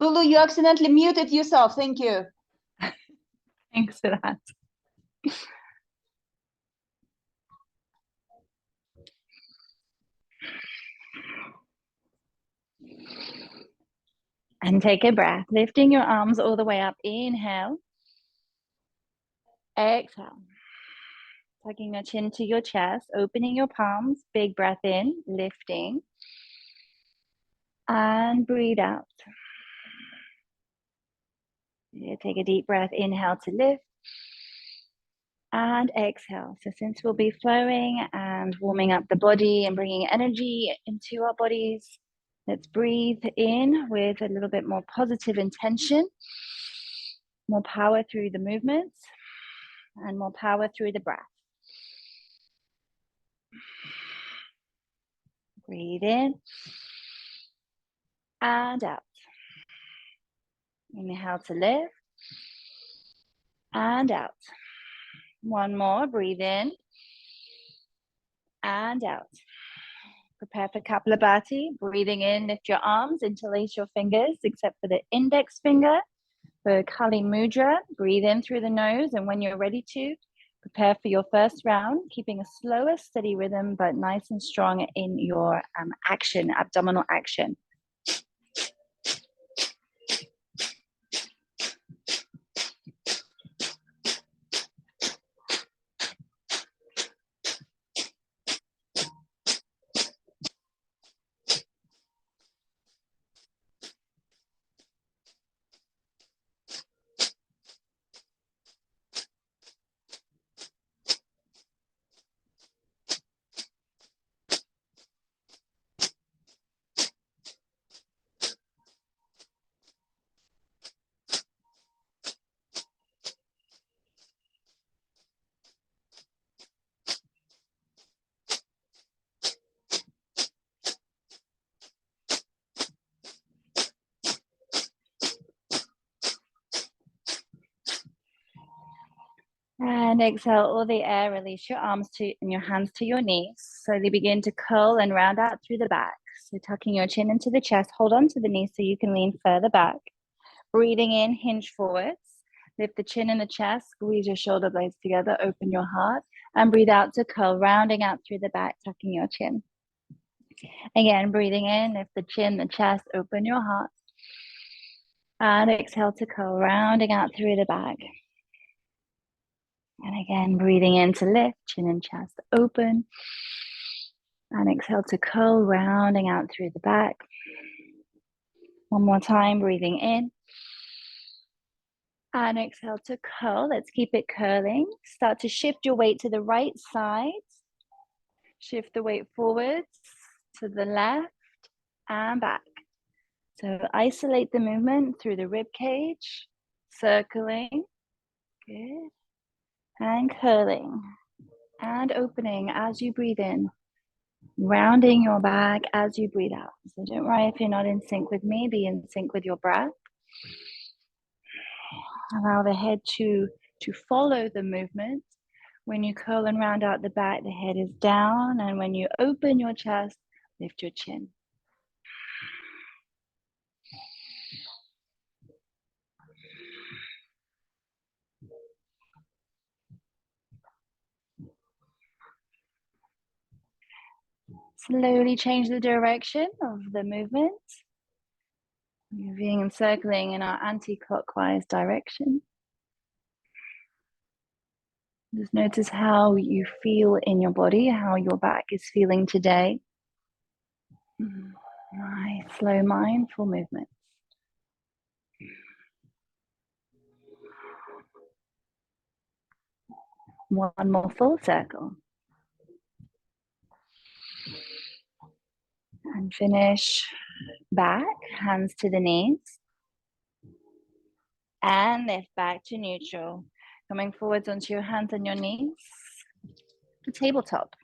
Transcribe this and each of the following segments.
Lulu, you accidentally muted yourself. Thank you. Thanks for that. And take a breath, lifting your arms all the way up. Inhale. Exhale. Tucking your chin to your chest, opening your palms. Big breath in, lifting. And breathe out. Take a deep breath. Inhale to lift. And exhale. So since we'll be flowing and warming up the body and bringing energy into our bodies, let's breathe in with a little bit more positive intention, more power through the movements, and more power through the breath. Breathe in and out. Inhale to lift and out. One more. Breathe in and out. Prepare for Kapalabhati. Breathing in, lift your arms, interlace your fingers, except for the index finger. For Kali Mudra, breathe in through the nose, and when you're ready to, prepare for your first round, keeping a slower, steady rhythm, but nice and strong in your action, abdominal action. And exhale all the air, release your arms and your hands to your knees. Slowly begin to curl and round out through the back. So tucking your chin into the chest, hold on to the knees so you can lean further back. Breathing in, hinge forwards. Lift the chin and the chest, squeeze your shoulder blades together, open your heart, and breathe out to curl, rounding out through the back, tucking your chin. Again, breathing in, lift the chin, the chest, open your heart. And exhale to curl, rounding out through the back. And again, breathing in to lift, chin and chest open. And exhale to curl, rounding out through the back. One more time, breathing in. And exhale to curl. Let's keep it curling. Start to shift your weight to the right side. Shift the weight forwards to the left and back. So isolate the movement through the rib cage, circling. Good. And curling and opening as you breathe in, rounding your back as you breathe out. So don't worry if you're not in sync with me, be in sync with your breath. Allow the head to follow the movement. When you curl and round out the back, the head is down, and when you open your chest, lift your chin. Slowly change the direction of the movement, moving and circling in our anti-clockwise direction. Just notice how you feel in your body, how your back is feeling today. Nice, slow, mindful movements. One more full circle. And finish back, hands to the knees. And lift back to neutral. Coming forwards onto your hands and your knees. To tabletop.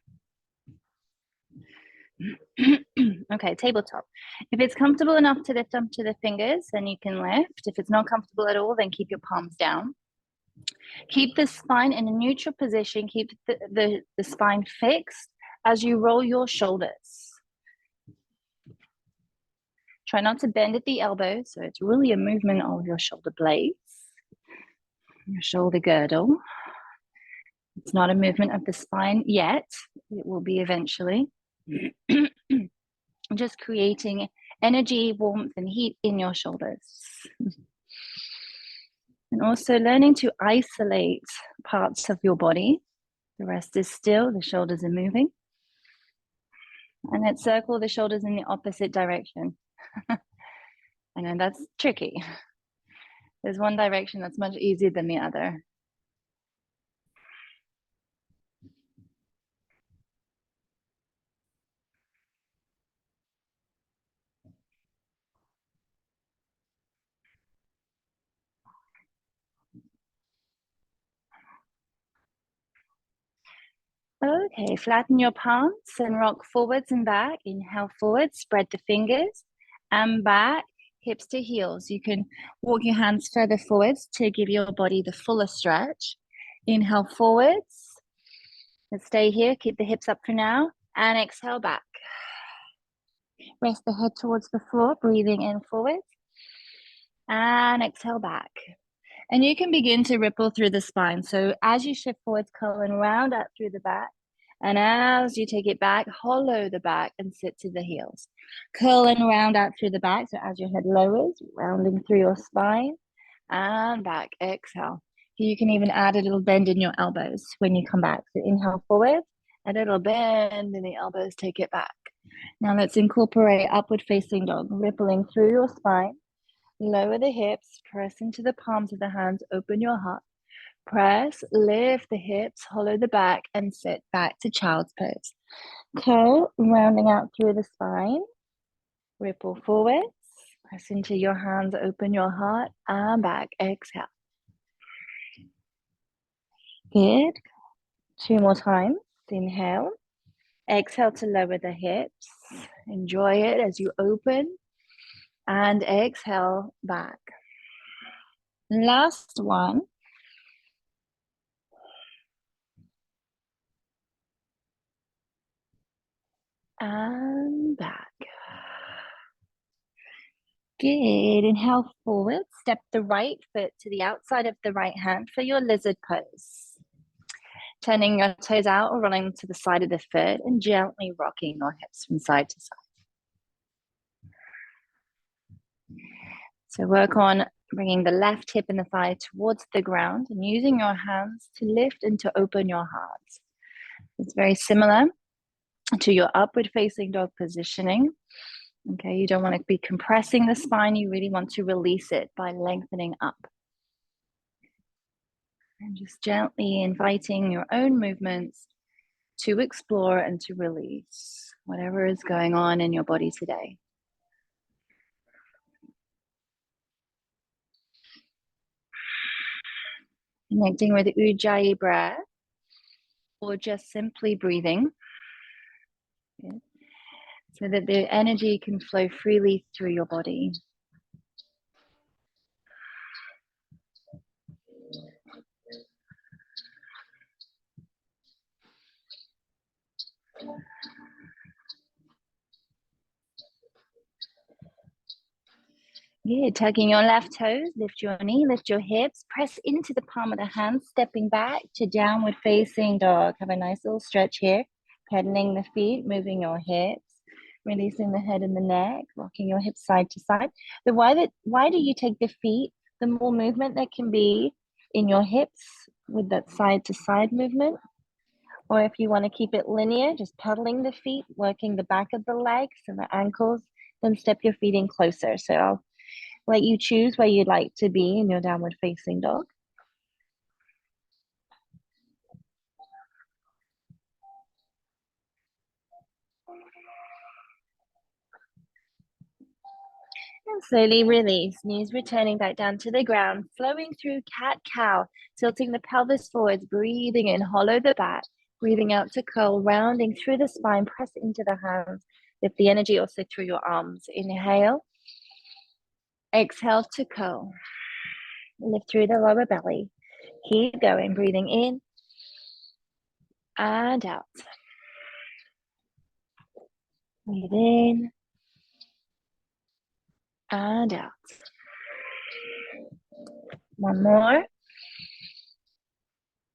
Okay, tabletop. If it's comfortable enough to lift up to the fingers, then you can lift. If it's not comfortable at all, then keep your palms down. Keep the spine in a neutral position. Keep the spine fixed as you roll your shoulders. Try not to bend at the elbows, so it's really a movement of your shoulder blades, your shoulder girdle. It's not a movement of the spine yet. It will be eventually. Just creating energy, warmth, and heat in your shoulders. And also learning to isolate parts of your body. The rest is still, the shoulders are moving. And let's circle the shoulders in the opposite direction. I know that's tricky. There's one direction that's much easier than the other. Okay, flatten your palms and rock forwards and back. Inhale forward, spread the fingers and back, hips to heels. You can walk your hands further forwards to give your body the fuller stretch. Inhale forwards. Let's stay here, keep the hips up for now, and exhale back. Rest the head towards the floor, breathing in forward, and exhale back. And you can begin to ripple through the spine. So as you shift forwards, curl and round out through the back. And as you take it back, hollow the back and sit to the heels. Curl and round out through the back. So as your head lowers, rounding through your spine and back, exhale. You can even add a little bend in your elbows when you come back. So inhale forward, a little bend in the elbows, take it back. Now let's incorporate upward facing dog, rippling through your spine. Lower the hips, press into the palms of the hands, open your heart. Press, lift the hips, hollow the back, and sit back to child's pose. Curl, rounding out through the spine. Ripple forwards, press into your hands, open your heart, and back. Exhale. Good. 2 more times. Inhale. Exhale to lower the hips. Enjoy it as you open. And exhale back. Last one. And back. Good. Inhale forward. Step the right foot to the outside of the right hand for your lizard pose. Turning your toes out or rolling to the side of the foot and gently rocking your hips from side to side. So work on bringing the left hip and the thigh towards the ground and using your hands to lift and to open your heart. It's very similar to your upward facing dog positioning. Okay, you don't want to be compressing the spine. You really want to release it by lengthening up. And just gently inviting your own movements to explore and to release whatever is going on in your body today. Connecting with Ujjayi breath, or just simply breathing, so that the energy can flow freely through your body. Yeah, tugging your left toes, lift your knee, lift your hips, press into the palm of the hand, stepping back to downward facing dog. Have a nice little stretch here, pedaling the feet, moving your hips, releasing the head and the neck, rocking your hips side to side. The wider you take the feet, the more movement there can be in your hips with that side to side movement. Or if you want to keep it linear, just pedaling the feet, working the back of the legs and the ankles, then step your feet in closer. So I'll let you choose where you'd like to be in your downward facing dog. And slowly release, knees returning back down to the ground, flowing through cat-cow, tilting the pelvis forwards, breathing in, hollow the back, breathing out to curl, rounding through the spine, press into the hands, lift the energy also through your arms. Inhale, exhale to curl, lift through the lower belly, keep going, breathing in and out. Breathe in and out. One more.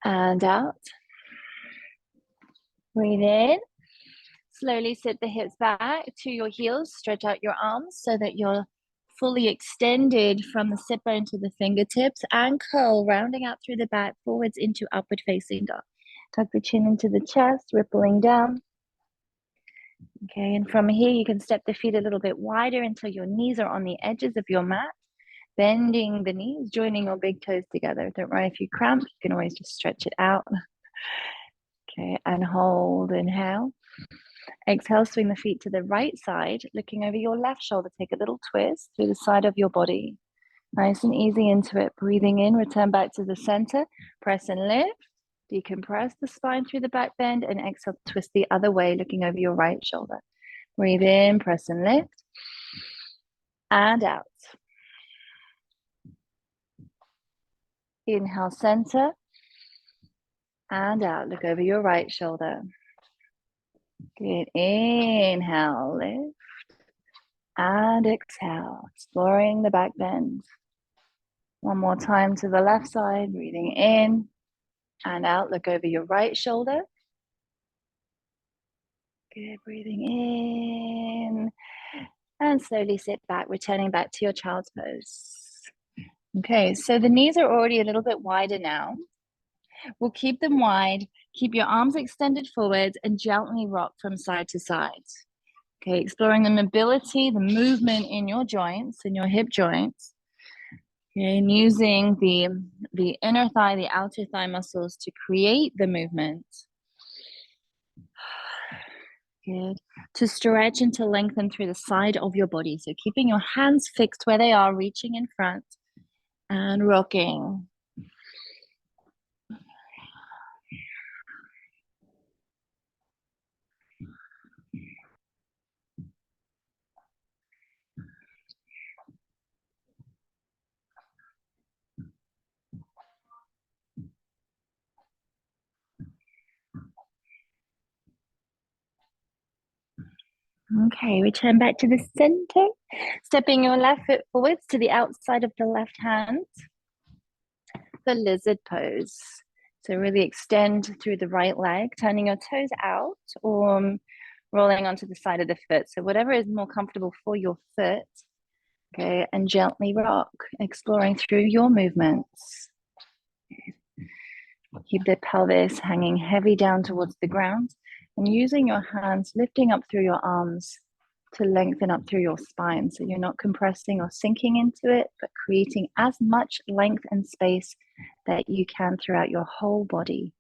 And out. Breathe in. Slowly sit the hips back to your heels. Stretch out your arms so that you're fully extended from the sit bone to the fingertips, and curl, rounding out through the back, forwards into upward facing dog. Tuck the chin into the chest, rippling down. Okay, and from here, you can step the feet a little bit wider until your knees are on the edges of your mat, bending the knees, joining your big toes together. Don't worry if you cramp, you can always just stretch it out. Okay, and hold, inhale. Exhale, swing the feet to the right side, looking over your left shoulder. Take a little twist through the side of your body. Nice and easy into it. Breathing in, return back to the center. Press and lift. Decompress the spine through the back bend, and exhale, twist the other way, looking over your right shoulder. Breathe in, press and lift. And out. Inhale, center. And out. Look over your right shoulder. Good. Inhale, lift. And exhale, exploring the back bend. One more time to the left side, breathing in and out. Look over your right shoulder. Good, breathing in and slowly sit back, returning back to your child's pose. Okay, so the knees are already a little bit wider now. We'll keep them wide, keep your arms extended forwards, and gently rock from side to side. Okay, exploring the mobility, the movement in your joints, in your hip joints. Okay, and using the inner thigh, the outer thigh muscles to create the movement. Good. To stretch and to lengthen through the side of your body. So keeping your hands fixed where they are, reaching in front and rocking. Okay, return back to the center. Stepping your left foot forwards to the outside of the left hand. The lizard pose. So really extend through the right leg, turning your toes out or rolling onto the side of the foot. So whatever is more comfortable for your foot. Okay, and gently rock, exploring through your movements. Keep the pelvis hanging heavy down towards the ground, and using your hands, lifting up through your arms to lengthen up through your spine. So you're not compressing or sinking into it, but creating as much length and space that you can throughout your whole body.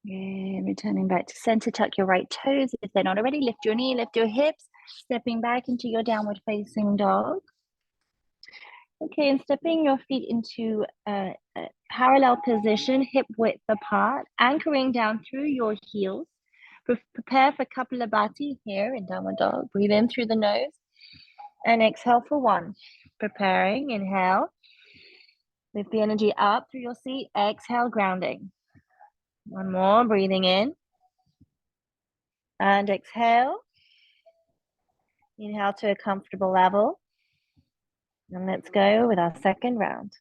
And returning back to center, tuck your right toes. If they're not already, lift your knee, lift your hips, stepping back into your downward facing dog. Okay, and stepping your feet into a parallel position, hip width apart, anchoring down through your heels. Prepare for Kapalabhati here in downward dog. Breathe in through the nose and exhale for one. Preparing, inhale. Lift the energy up through your seat. Exhale, grounding. One more, breathing in. And exhale. Inhale to a comfortable level. And let's go with our second round.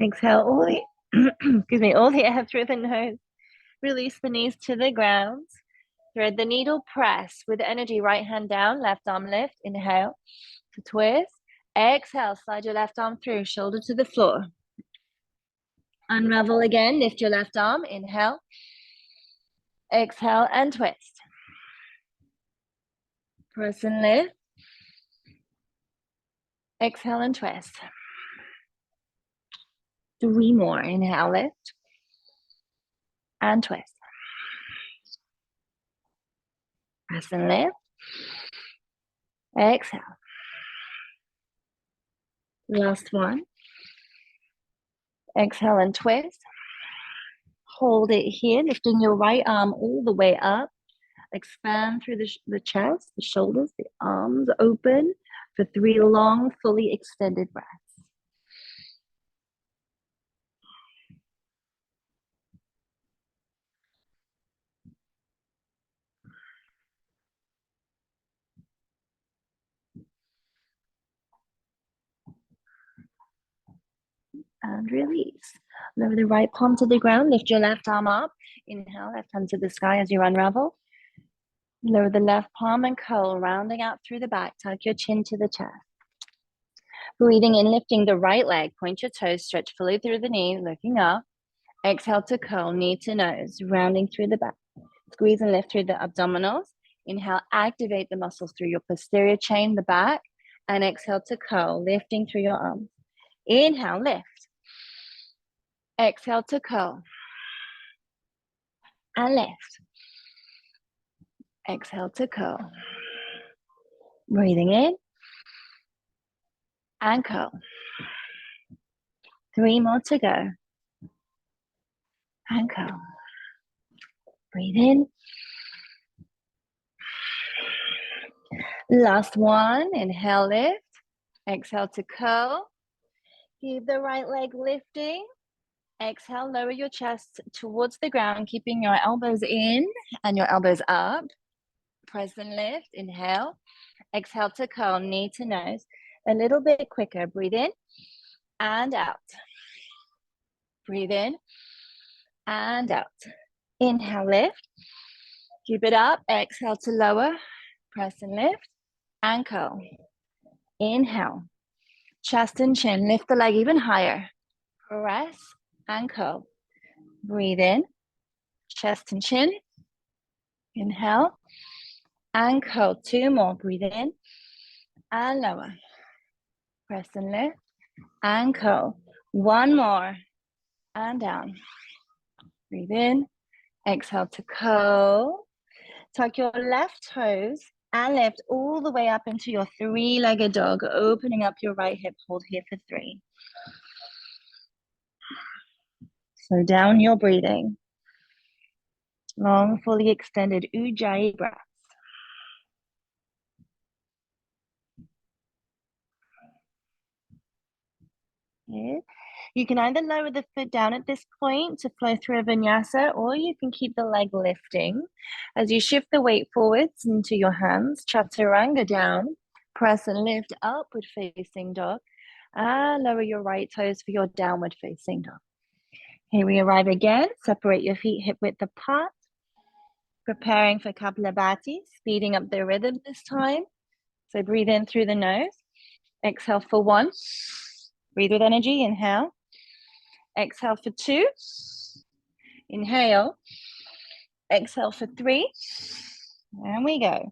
Exhale all the, excuse me, all the air through the nose. Release the knees to the ground. Thread the needle, press with energy. Right hand down, left arm lift. Inhale to twist. Exhale, slide your left arm through, shoulder to the floor. Unravel again, lift your left arm. Inhale. Exhale and twist. Press and lift. Exhale and twist. 3 more. Inhale, lift. And twist. Press and lift. Exhale. Last one. Exhale and twist. Hold it here, lifting your right arm all the way up. Expand through the chest, the shoulders, the arms open for 3 long, fully extended breaths. And release. Lower the right palm to the ground, lift your left arm up. Inhale, left hand to the sky as you unravel. Lower the left palm and curl, rounding out through the back. Tuck your chin to the chest. Breathing in, lifting the right leg. Point your toes, stretch fully through the knee, looking up. Exhale to curl, knee to nose, rounding through the back. Squeeze and lift through the abdominals. Inhale, activate the muscles through your posterior chain, the back. And exhale to curl, lifting through your arms. Inhale, lift. Exhale to curl. And lift. Exhale to curl. Breathing in. And curl. 3 more to go. And curl. Breathe in. Last one. Inhale, lift. Exhale to curl. Keep the right leg lifting. Exhale, lower your chest towards the ground, keeping your elbows in and your elbows up. Press and lift. Inhale. Exhale to curl, knee to nose. A little bit quicker. Breathe in and out. Breathe in and out. Inhale, lift. Keep it up. Exhale to lower. Press and lift and curl. Inhale. Chest and chin. Lift the leg even higher. Press and curl. Breathe in. Chest and chin. Inhale and curl. 2 more. Breathe in and lower. Press and lift and curl. 1 more and down. Breathe in. Exhale to curl. Tuck your left toes and lift all the way up into your 3-legged dog, opening up your right hip. Hold here for 3. Slow down your breathing. Long, fully extended Ujjayi breaths. Here. You can either lower the foot down at this point to flow through a vinyasa, or you can keep the leg lifting. As you shift the weight forwards into your hands, chaturanga down, press and lift upward facing dog, and lower your right toes for your downward facing dog. Here we arrive again. Separate your feet hip width apart. Preparing for Kapalabhati, speeding up the rhythm this time. So breathe in through the nose. Exhale for 1. Breathe with energy. Inhale. Exhale for 2. Inhale. Exhale for 3. And we go.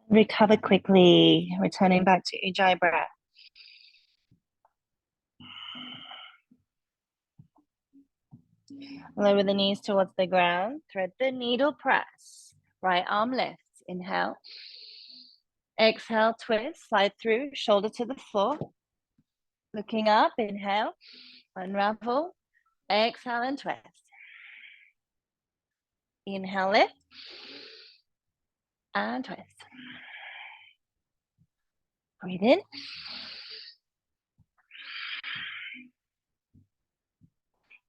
Recover quickly, returning back to Ujjayi breath. Lower the knees towards the ground. Thread the needle press. Right arm lifts. Inhale. Exhale, twist. Slide through, shoulder to the floor. Looking up, inhale. Unravel. Exhale and twist. Inhale, lift. And twist. Breathe in.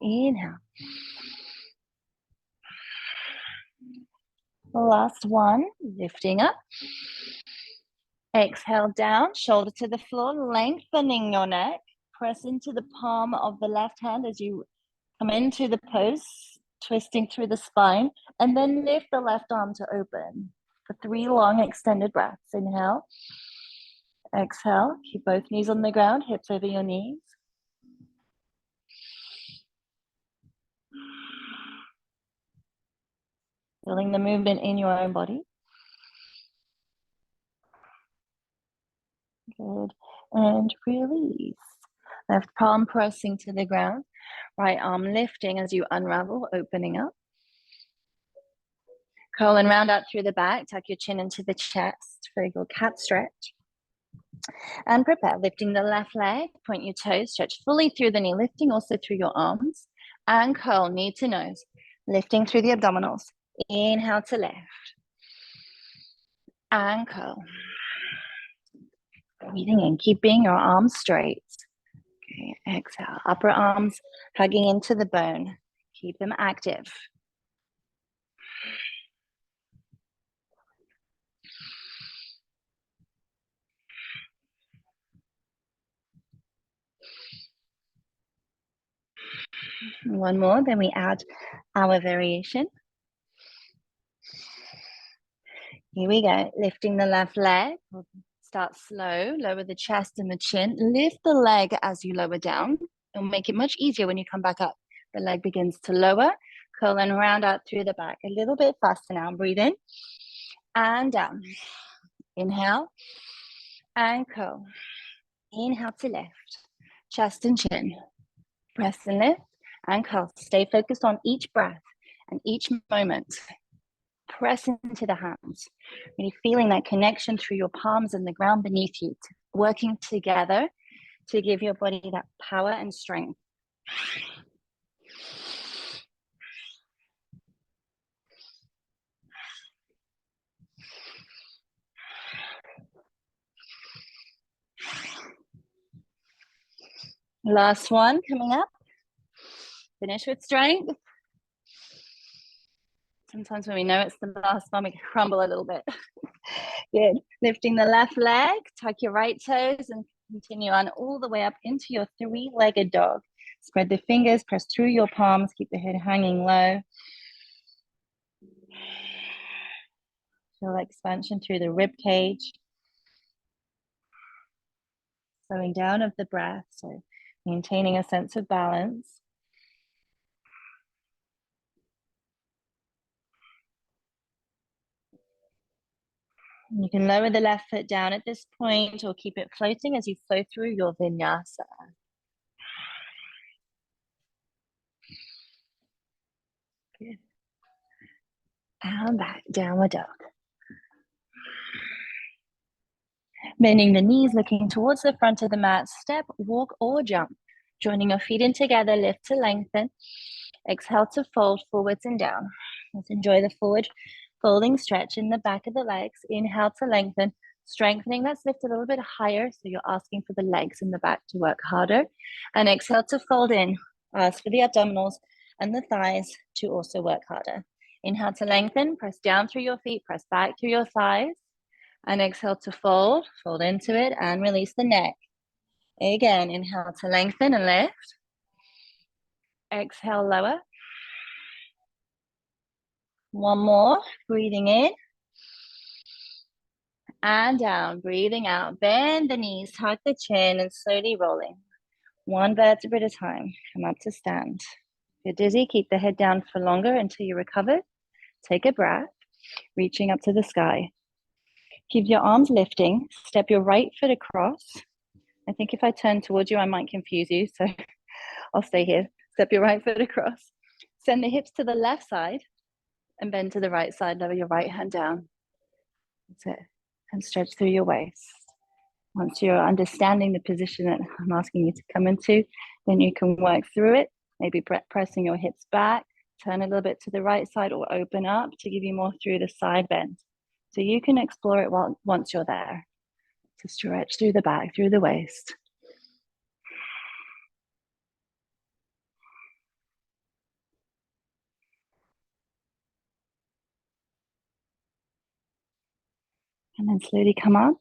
Inhale. Last one, lifting up. Exhale down, shoulder to the floor, lengthening your neck. Press into the palm of the left hand as you come into the pose, twisting through the spine, and then lift the left arm to open for 3 long extended breaths. Inhale. Exhale. Keep both knees on the ground, hips over your knees. Feeling the movement in your own body. Good. And release. Left palm pressing to the ground. Right arm lifting as you unravel, opening up. Curl and round out through the back. Tuck your chin into the chest for your cat stretch. And prepare. Lifting the left leg. Point your toes. Stretch fully through the knee. Lifting also through your arms. And curl knee to nose. Lifting through the abdominals. Inhale to lift. And curl. Breathing in. Keeping your arms straight. Okay, exhale. Upper arms hugging into the bone. Keep them active. One more, then we add our variation. Here we go. Lifting the left leg. We'll start slow. Lower the chest and the chin. Lift the leg as you lower down. It'll make it much easier when you come back up. The leg begins to lower. Curl and round out through the back. A little bit faster now. Breathe in and down. Inhale and curl. Inhale to lift. Chest and chin. Press and lift and curl. Stay focused on each breath and each moment. Press into the hands. Really feeling that connection through your palms and the ground beneath you, working together to give your body that power and strength. Last one coming up. Finish with strength. Sometimes when we know it's the last one, we can crumble a little bit. Good. Lifting the left leg, tuck your right toes and continue on all the way up into your 3-legged dog. Spread the fingers, press through your palms, keep the head hanging low. Feel expansion through the rib cage. Slowing down of the breath, so maintaining a sense of balance. You can lower the left foot down at this point or keep it floating as you flow through your vinyasa. Good. And back, downward dog. Bending the knees, looking towards the front of the mat. Step, walk, or jump. Joining your feet in together, lift to lengthen. Exhale to fold forwards and down. Let's enjoy the forward folding stretch in the back of the legs. Inhale to lengthen, strengthening. Let's lift a little bit higher, so you're asking for the legs in the back to work harder. And exhale to fold in. Ask for the abdominals and the thighs to also work harder. Inhale to lengthen, press down through your feet, press back through your thighs. And exhale to fold into it and release the neck. Again, inhale to lengthen and lift. Exhale, lower. One more, breathing in. And down, breathing out. Bend the knees, tuck the chin, and slowly rolling. One vertebra at a time. Come up to stand. If you're dizzy, keep the head down for longer until you recover. Take a breath, reaching up to the sky. Keep your arms lifting. Step your right foot across. I think if I turn towards you, I might confuse you. So I'll stay here. Step your right foot across. Send the hips to the left side and bend to the right side. Lower your right hand down. That's it. And stretch through your waist. Once you're understanding the position that I'm asking you to come into, then you can work through it. Maybe pressing your hips back, turn a little bit to the right side or open up to give you more through the side bend. So you can explore it once you're there. To stretch through the back, through the waist. And then slowly come up.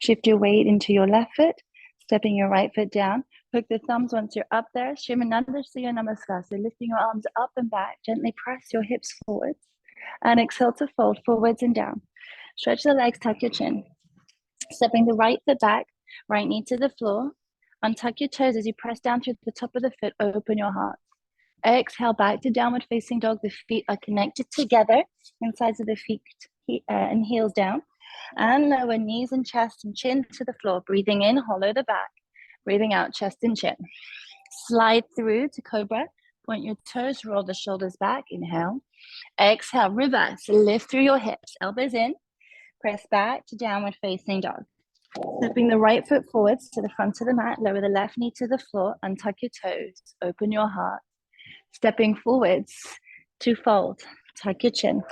Shift your weight into your left foot, stepping your right foot down. Hook the thumbs once you're up there. Shivananda Surya Namaskar. So lifting your arms up and back. Gently press your hips forwards. And exhale to fold forwards and down. Stretch the legs, tuck your chin. Stepping the right foot back, right knee to the floor. Untuck your toes as you press down through the top of the foot. Open your heart. Exhale back to downward facing dog. The feet are connected together. Insides of the feet and heels down. And lower knees and chest and chin to the floor. Breathing in, hollow the back. Breathing out, chest and chin. Slide through to cobra. Point your toes, roll the shoulders back. Inhale. Exhale, reverse. Lift through your hips. Elbows in. Press back to downward facing dog. Stepping the right foot forwards to the front of the mat. Lower the left knee to the floor. Untuck your toes. Open your heart. Stepping forwards to fold. Tuck your chin.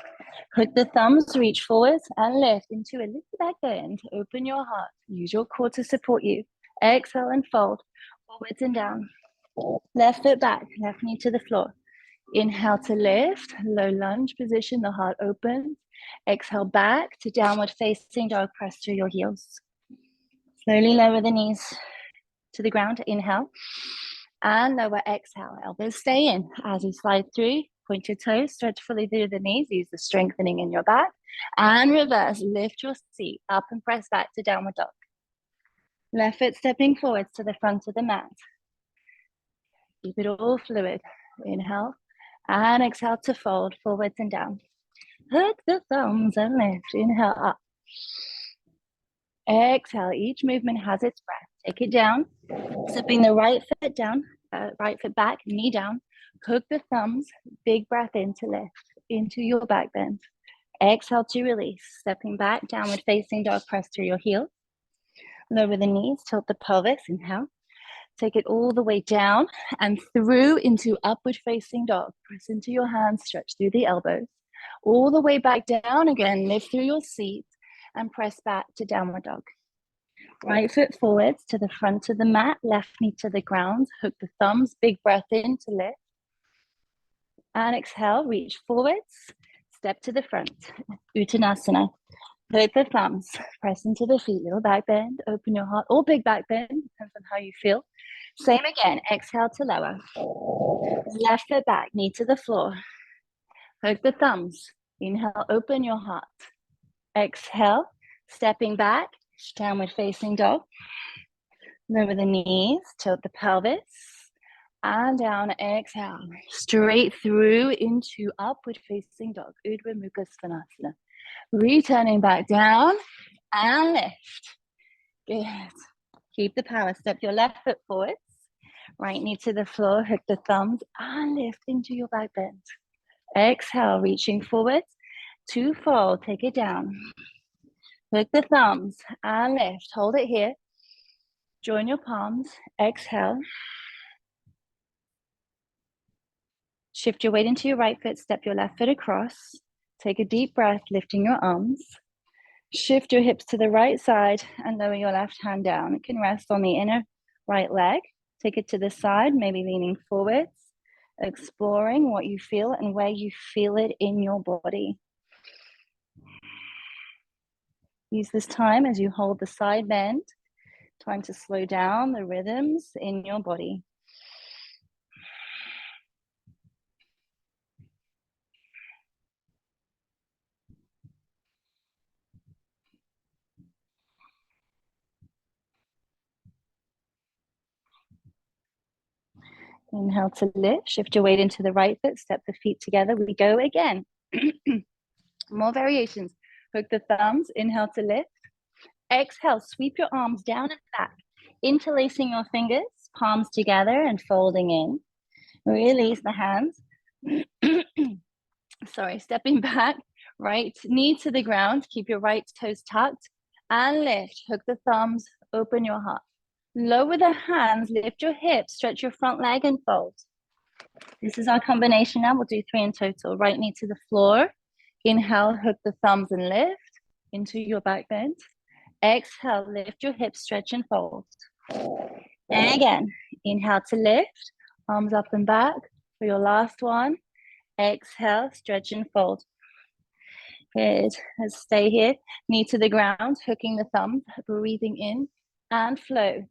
Hook the thumbs, reach forwards and lift into a little back bend. Open your heart. Use your core to support you. Exhale and fold. Forwards and down. Left foot back, left knee to the floor. Inhale to lift, low lunge position, the heart opens. Exhale back to downward facing dog. Press through your heels. Slowly lower the knees to the ground. Inhale. And lower, exhale. Elbows stay in. As you slide through, point your toes, stretch fully through the knees. Use the strengthening in your back. And reverse, lift your seat up and press back to downward dog. Left foot stepping forwards to the front of the mat. Keep it all fluid. Inhale. And exhale to fold forwards and down. Hook the thumbs and lift. Inhale up. Exhale. Each movement has its breath. Take it down. Stepping the right foot down, right foot back, knee down. Hook the thumbs. Big breath in to lift into your back bend. Exhale to release. Stepping back, downward facing dog. Press through your heels. Lower the knees. Tilt the pelvis. Inhale. Take it all the way down and through into upward facing dog. Press into your hands, stretch through the elbows. All the way back down again, lift through your seat and press back to downward dog. Right foot forwards to the front of the mat, left knee to the ground. Hook the thumbs, big breath in to lift. And exhale, reach forwards, step to the front. Uttanasana. Hook the thumbs, press into the feet, little back bend, open your heart, or big back bend, depends on how you feel. Same again, exhale to lower. Left foot back, knee to the floor. Hook the thumbs, inhale, open your heart. Exhale, stepping back, downward facing dog. Lower the knees, tilt the pelvis, and down, exhale. Straight through into upward facing dog, Urdhva Mukha Svanasana. Returning back down and lift. Good. Keep the power. Step your left foot forwards. Right knee to the floor. Hook the thumbs and lift into your back bend. Exhale, reaching forwards to fold. Take it down. Hook the thumbs and lift. Hold it here. Join your palms. Exhale. Shift your weight into your right foot. Step your left foot across. Take a deep breath, lifting your arms. Shift your hips to the right side and lower your left hand down. It can rest on the inner right leg. Take it to the side, maybe leaning forwards, exploring what you feel and where you feel it in your body. Use this time as you hold the side bend, time to slow down the rhythms in your body. Inhale to lift, shift your weight into the right foot, step the feet together. We go again. More variations. Hook the thumbs, inhale to lift. Exhale, sweep your arms down and back, interlacing your fingers, palms together and folding in. Release the hands. Sorry, stepping back, right knee to the ground, keep your right toes tucked and lift. Hook the thumbs, open your heart. Lower the hands, lift your hips, stretch your front leg and fold. This is our combination now. We'll do 3 in total. Right knee to the floor. Inhale, hook the thumbs and lift into your back bend. Exhale, lift your hips, stretch and fold. And again, inhale to lift, arms up and back. For your last one, exhale, stretch and fold. Good. Let's stay here. Knee to the ground, hooking the thumbs, breathing in and flow.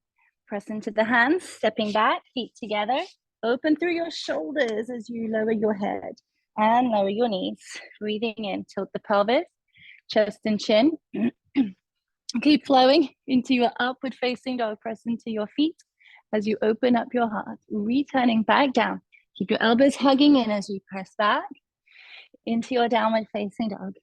Press into the hands, stepping back, feet together. Open through your shoulders as you lower your head and lower your knees. Breathing in, tilt the pelvis, chest and chin. Keep flowing into your upward facing dog. Press into your feet as you open up your heart. Returning back down. Keep your elbows hugging in as you press back into your downward facing dog.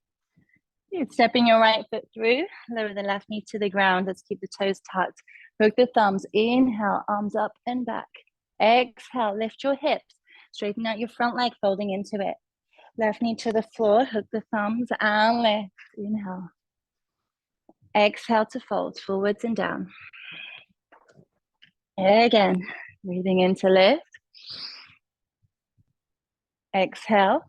Good. Stepping your right foot through. Lower the left knee to the ground. Let's keep the toes tucked. Hook the thumbs. Inhale, arms up and back. Exhale, lift your hips. Straighten out your front leg, folding into it. Left knee to the floor. Hook the thumbs and lift. Inhale. Exhale to fold, forwards and down. Again, breathing in to lift. Exhale.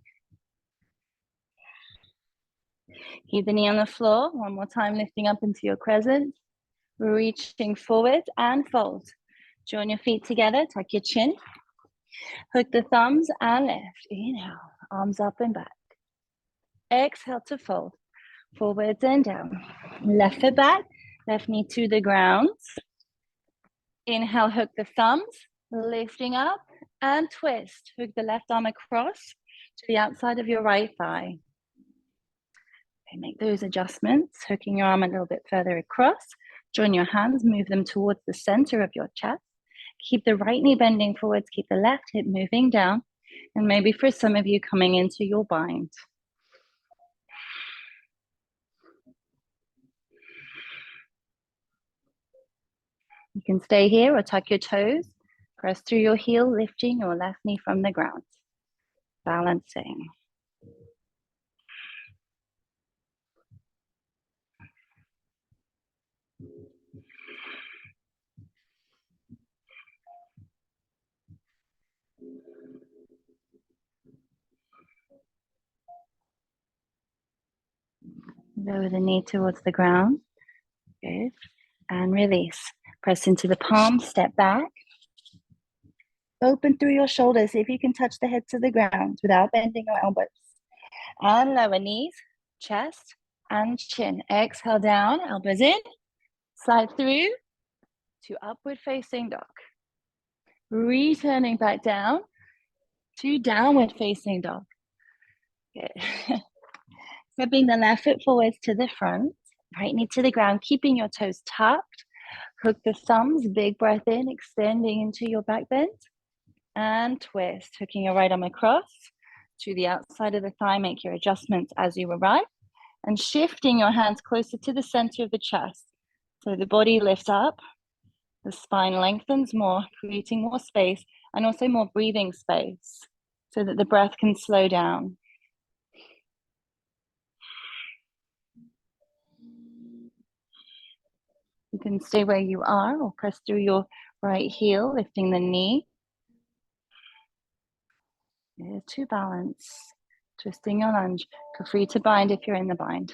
Keep the knee on the floor. One more time, lifting up into your crescent. Reaching forward and fold. Join your feet together, tuck your chin. Hook the thumbs and lift. Inhale, arms up and back. Exhale to fold, forwards and down. Left foot back, left knee to the ground. Inhale, hook the thumbs, lifting up and twist. Hook the left arm across to the outside of your right thigh. Okay, make those adjustments, hooking your arm a little bit further across. Join your hands, move them towards the center of your chest. Keep the right knee bending forwards, keep the left hip moving down. And maybe for some of you coming into your bind. You can stay here or tuck your toes. Press through your heel, lifting your left knee from the ground. Balancing. Lower the knee towards the ground. Good. And release. Press into the palms, step back. Open through your shoulders. See if you can touch the head to the ground without bending your elbows. And lower knees, chest, and chin. Exhale down, elbows in. Slide through to upward facing dog. Returning back down to downward facing dog. Good. Stepping the left foot forwards to the front. Right knee to the ground, keeping your toes tucked. Hook the thumbs, big breath in, extending into your back bend. And twist, hooking your right arm across to the outside of the thigh. Make your adjustments as you arrive. And shifting your hands closer to the center of the chest. So the body lifts up, the spine lengthens more, creating more space and also more breathing space so that the breath can slow down. You can stay where you are or press through your right heel, lifting the knee. To balance, twisting your lunge. Feel free to bind if you're in the bind.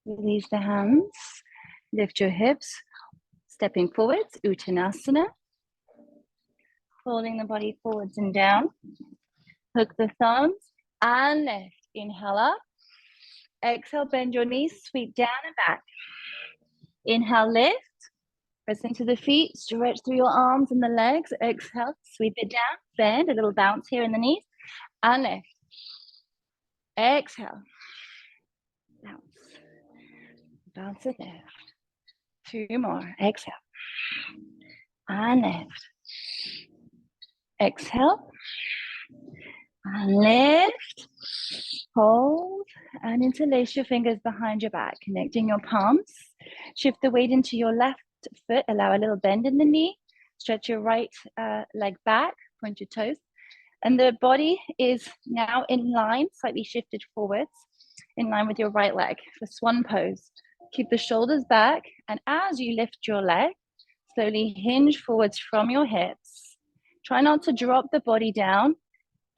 Release the hands, lift your hips, stepping forwards, Uttanasana. Folding the body forwards and down. Hook the thumbs and lift. Inhale up. Exhale, bend your knees, sweep down and back. Inhale, lift. Press into the feet, stretch through your arms and the legs. Exhale, sweep it down, bend, a little bounce here in the knees, and lift. Exhale, bounce. Bounce it lift. 2 more, exhale, and lift. Exhale, and lift. Hold, and interlace your fingers behind your back, connecting your palms. Shift the weight into your left foot, allow a little bend in the knee. Stretch your right leg back, point your toes. And the body is now in line, slightly shifted forwards, in line with your right leg for swan pose. Keep the shoulders back, and as you lift your leg, slowly hinge forwards from your hips. Try not to drop the body down,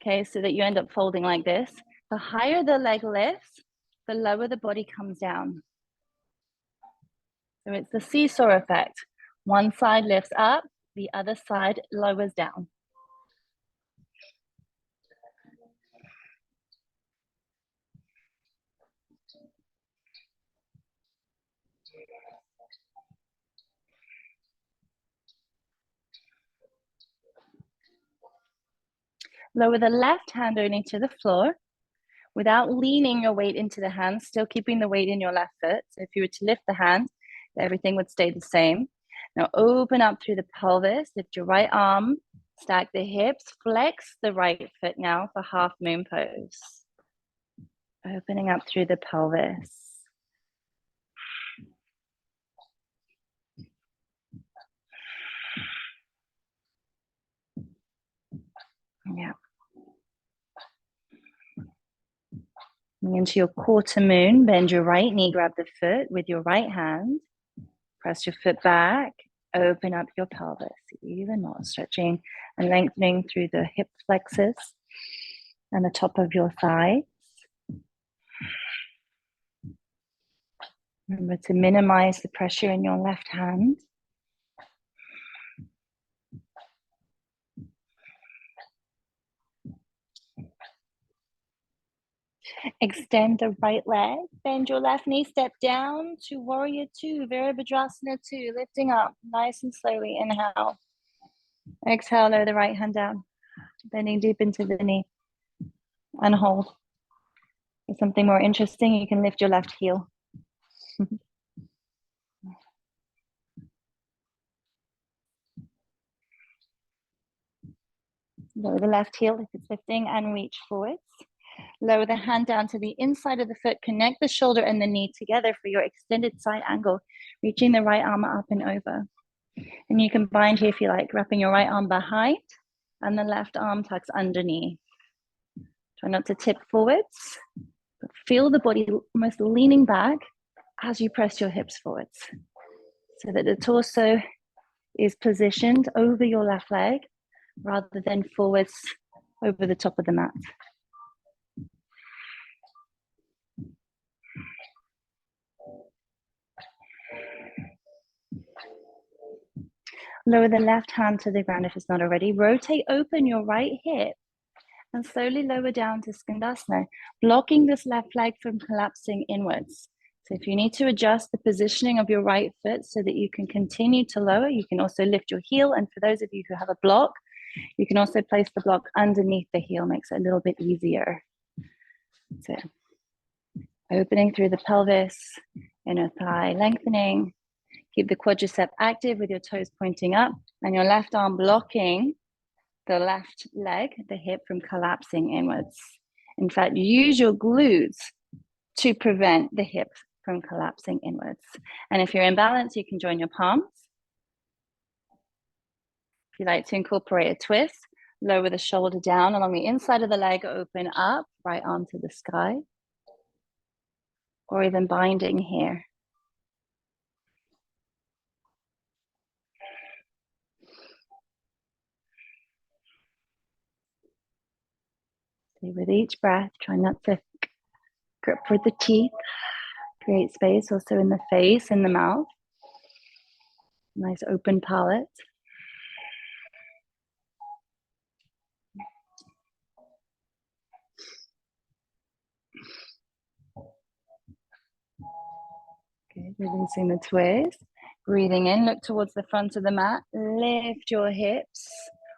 okay, so that you end up folding like this. The higher the leg lifts, the lower the body comes down. So it's the seesaw effect. One side lifts up, the other side lowers down. Lower the left hand only to the floor without leaning your weight into the hand, still keeping the weight in your left foot. So if you were to lift the hand, everything would stay the same. Now open up through the pelvis, lift your right arm, stack the hips, flex the right foot now for half moon pose. Opening up through the pelvis. Yeah. Into your quarter moon, bend your right knee, grab the foot with your right hand, press your foot back, open up your pelvis, even more, stretching and lengthening through the hip flexors and the top of your thighs. Remember to minimize the pressure in your left hand. Extend the right leg, bend your left knee, step down to warrior two, Virabhadrasana 2, lifting up nice and slowly. Inhale. Exhale, lower the right hand down, bending deep into the knee, and hold. For something more interesting, you can lift your left heel. Lower the left heel if it's lifting and reach forwards. Lower the hand down to the inside of the foot. Connect the shoulder and the knee together for your extended side angle, reaching the right arm up and over. And you can bind here if you like, wrapping your right arm behind and the left arm tucks underneath. Try not to tip forwards, but feel the body almost leaning back as you press your hips forwards so that the torso is positioned over your left leg rather than forwards over the top of the mat. Lower the left hand to the ground if it's not already. Rotate open your right hip and slowly lower down to Skandasana, blocking this left leg from collapsing inwards. So if you need to adjust the positioning of your right foot so that you can continue to lower, you can also lift your heel. And for those of you who have a block, you can also place the block underneath the heel, makes it a little bit easier. So opening through the pelvis, inner thigh lengthening. Keep the quadricep active with your toes pointing up and your left arm blocking the left leg, the hip, from collapsing inwards. In fact, use your glutes to prevent the hip from collapsing inwards. And if you're in balance, you can join your palms. If you like to incorporate a twist, lower the shoulder down along the inside of the leg, open up, right arm to the sky, or even binding here. With each breath, try not to grip with the teeth. Create space also in the face and the mouth. Nice open palate. Good, releasing the twist. Breathing in, look towards the front of the mat, lift your hips,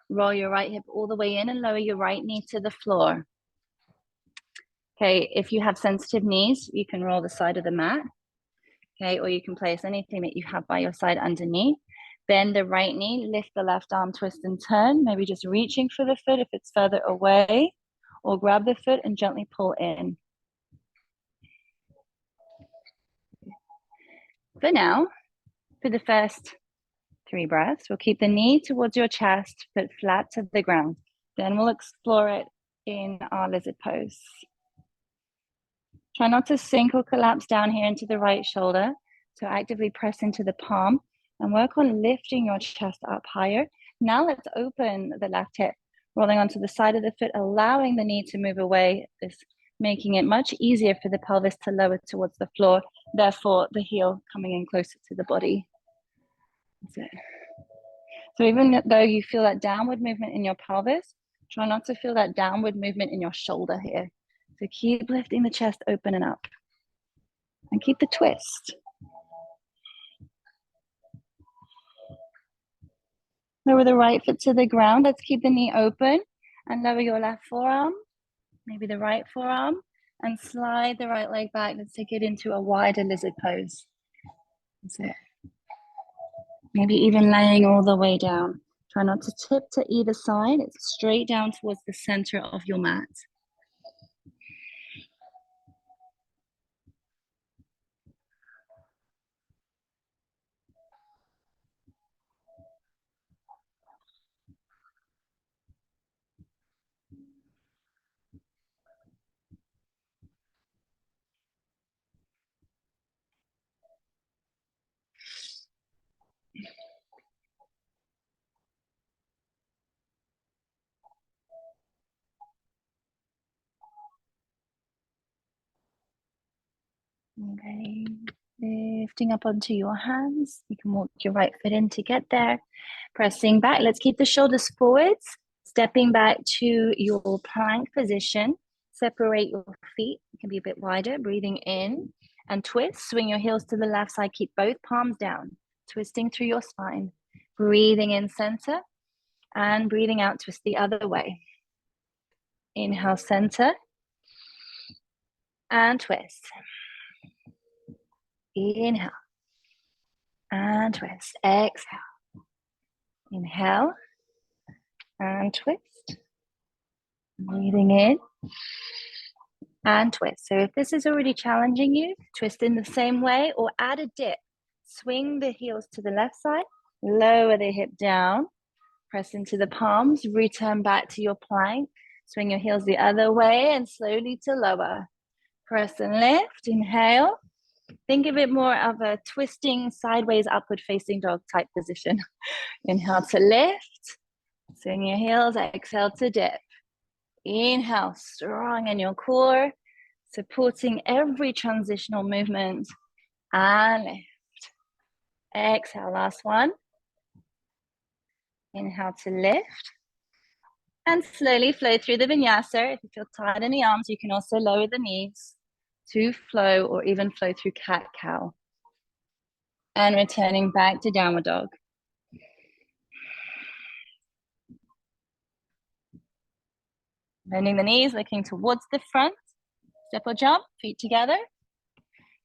roll your right hip all the way in and lower your right knee to the floor. Okay, if you have sensitive knees, you can roll the side of the mat, okay, or you can place anything that you have by your side underneath. Bend the right knee, lift the left arm, twist and turn, maybe just reaching for the foot if it's further away, or grab the foot and gently pull in. For now, for the first 3 breaths, we'll keep the knee towards your chest, foot flat to the ground. Then we'll explore it in our lizard pose. Try not to sink or collapse down here into the right shoulder. So actively press into the palm and work on lifting your chest up higher. Now let's open the left hip, rolling onto the side of the foot, allowing the knee to move away, this making it much easier for the pelvis to lower towards the floor, therefore the heel coming in closer to the body. That's it. So even though you feel that downward movement in your pelvis, try not to feel that downward movement in your shoulder here. So keep lifting the chest open and up. And keep the twist. Lower the right foot to the ground. Let's keep the knee open and lower your left forearm, maybe the right forearm, and slide the right leg back. Let's take it into a wider lizard pose. That's it. Maybe even laying all the way down. Try not to tip to either side. It's straight down towards the center of your mat. Okay, lifting up onto your hands. You can walk your right foot in to get there. Pressing back. Let's keep the shoulders forwards. Stepping back to your plank position. Separate your feet. It can be a bit wider. Breathing in and twist. Swing your heels to the left side. Keep both palms down. Twisting through your spine. Breathing in center and breathing out. Twist the other way. Inhale, center and twist. Inhale and twist. Exhale. Inhale and twist. Breathing in and twist. So if this is already challenging you, twist in the same way or add a dip. Swing the heels to the left side, lower the hip down, press into the palms, return back to your plank. Swing your heels the other way and slowly to lower. Press and lift. Inhale. Think of it more of a twisting sideways upward facing dog type position. Inhale to lift. Swing your heels. Exhale to dip. Inhale, strong in your core, supporting every transitional movement. And lift. Exhale, last one. Inhale to lift. And slowly flow through the vinyasa. If you feel tight in the arms, you can also lower the knees to flow or even flow through cat-cow. And returning back to downward dog. Bending the knees, looking towards the front. Step or jump, feet together.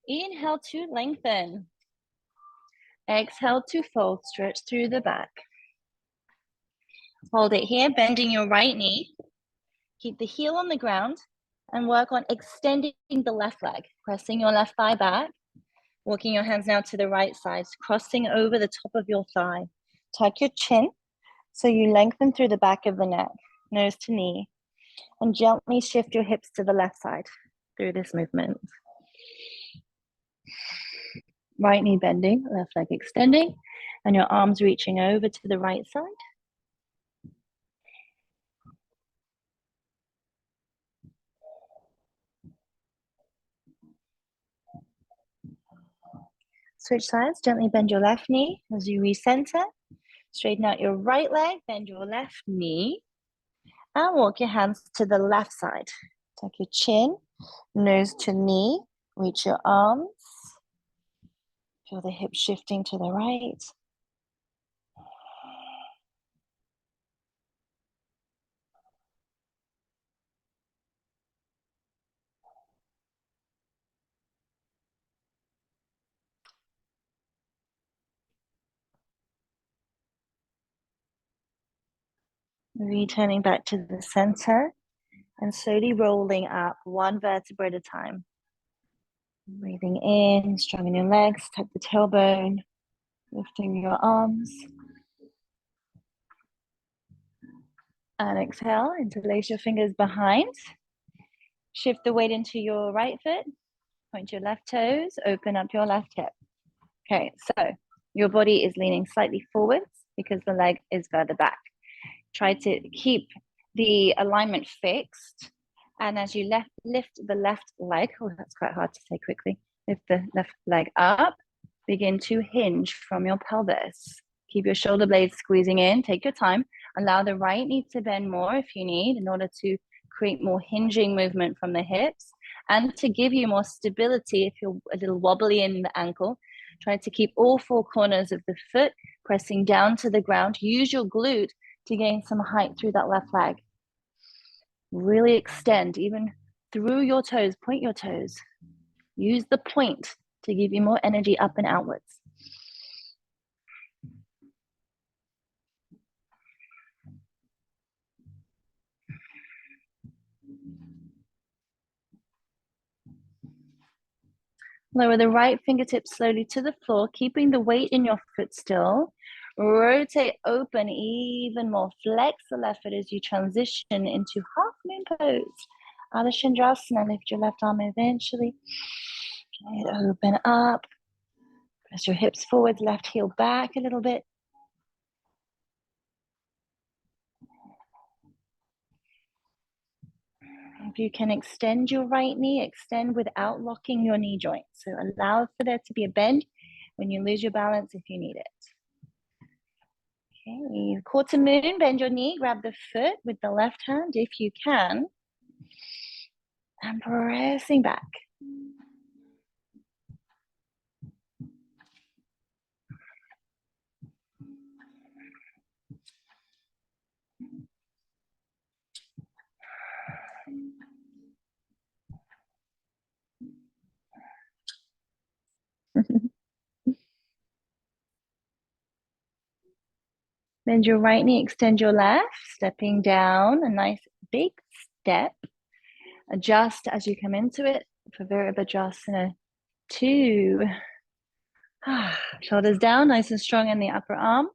Inhale to lengthen. Exhale to fold, stretch through the back. Hold it here, bending your right knee. Keep the heel on the ground and work on extending the left leg, pressing your left thigh back. Walking your hands now to the right side, crossing over the top of your thigh. Tuck your chin so you lengthen through the back of the neck, nose to knee, and gently shift your hips to the left side through this movement. Right knee bending, left leg extending, and your arms reaching over to the right side. Switch sides, gently bend your left knee as you recenter. Straighten out your right leg, bend your left knee, and walk your hands to the left side. Tuck your chin, nose to knee, reach your arms. Feel the hips shifting to the right. Returning back to the center and slowly rolling up one vertebra at a time. Breathing in, strong in your legs, tuck the tailbone, lifting your arms. And exhale, interlace your fingers behind. Shift the weight into your right foot, point your left toes, open up your left hip. Okay, so your body is leaning slightly forwards because the leg is further back. Try to keep the alignment fixed. And as you lift the left leg, oh, that's quite hard to say quickly. Lift the left leg up, begin to hinge from your pelvis. Keep your shoulder blades squeezing in, take your time. Allow the right knee to bend more if you need in order to create more hinging movement from the hips and to give you more stability if you're a little wobbly in the ankle. Try to keep all four corners of the foot pressing down to the ground. Use your glute to gain some height through that left leg. Really extend even through your toes, point your toes. Use the point to give you more energy up and outwards. Lower the right fingertips slowly to the floor, keeping the weight in your foot still. Rotate open even more. Flex the left foot as you transition into half moon pose. Adho Shandrasana, lift your left arm eventually. Open up. Press your hips forward, left heel back a little bit. If you can extend your right knee, extend without locking your knee joint. So allow for there to be a bend when you lose your balance if you need it. Okay, quarter moon, bend your knee, grab the foot with the left hand if you can. And pressing back. Bend your right knee, extend your left, stepping down, a nice big step. Adjust as you come into it for Virabhadrasana 2. Shoulders down, nice and strong in the upper arms.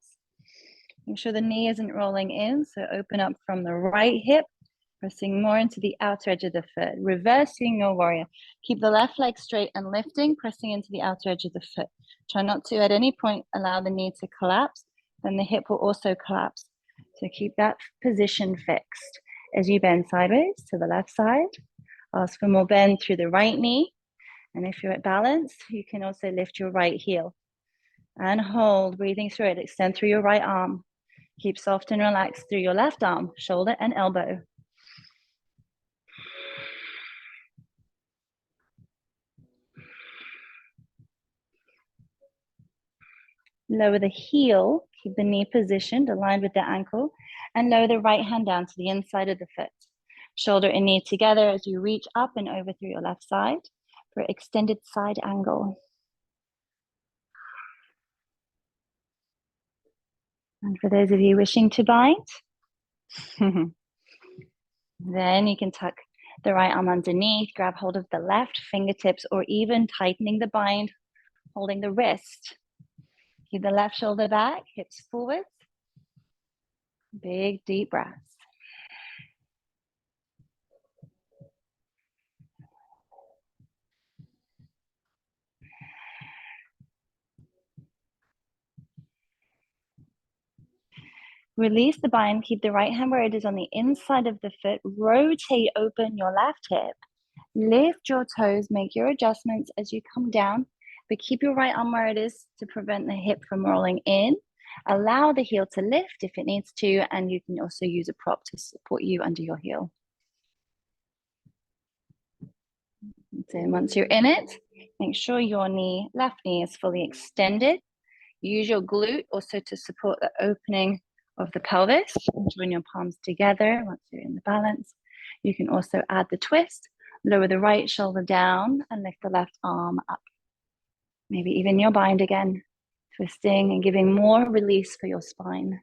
Make sure the knee isn't rolling in, so open up from the right hip, pressing more into the outer edge of the foot, reversing your warrior. Keep the left leg straight and lifting, pressing into the outer edge of the foot. Try not to at any point allow the knee to collapse, then the hip will also collapse. So keep that position fixed. As you bend sideways to the left side, ask for more bend through the right knee. And if you're at balance, you can also lift your right heel and hold, breathing through it. Extend through your right arm. Keep soft and relaxed through your left arm, shoulder and elbow. Lower the heel, keep the knee positioned, aligned with the ankle, and lower the right hand down to the inside of the foot. Shoulder and knee together as you reach up and over through your left side for extended side angle. And for those of you wishing to bind, then you can tuck the right arm underneath, grab hold of the left fingertips, or even tightening the bind, holding the wrist. Keep the left shoulder back, hips forward. Big, deep breaths. Release the bind, keep the right hand where it is on the inside of the foot. Rotate open your left hip. Lift your toes, make your adjustments as you come down, but keep your right arm where it is to prevent the hip from rolling in. Allow the heel to lift if it needs to, and you can also use a prop to support you under your heel. Then once you're in it, make sure your left knee is fully extended. Use your glute also to support the opening of the pelvis. Join your palms together once you're in the balance. You can also add the twist, lower the right shoulder down and lift the left arm up. Maybe even your bind again, twisting and giving more release for your spine.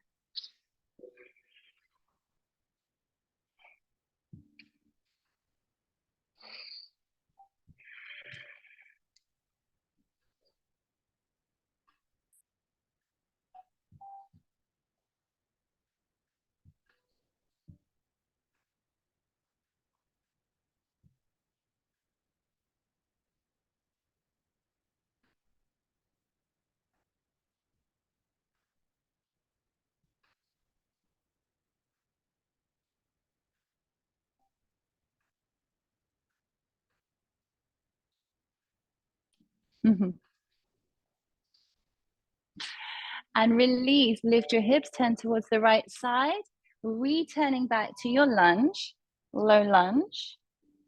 And release, lift your hips, turn towards the right side, returning back to your lunge, low lunge,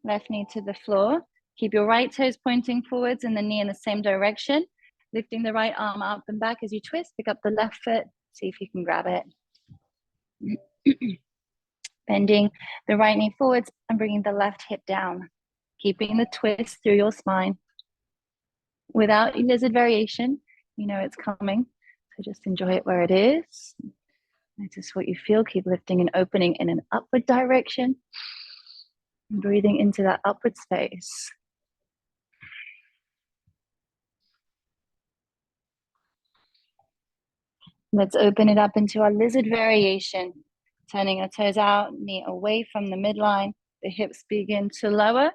left knee to the floor. Keep your right toes pointing forwards and the knee in the same direction, lifting the right arm up and back as you twist, pick up the left foot, see if you can grab it. Bending the right knee forwards and bringing the left hip down, keeping the twist through your spine. Without lizard variation, you know it's coming. So just enjoy it where it is. Notice what you feel. Keep lifting and opening in an upward direction. And breathing into that upward space. Let's open it up into our lizard variation. Turning our toes out, knee away from the midline. The hips begin to lower.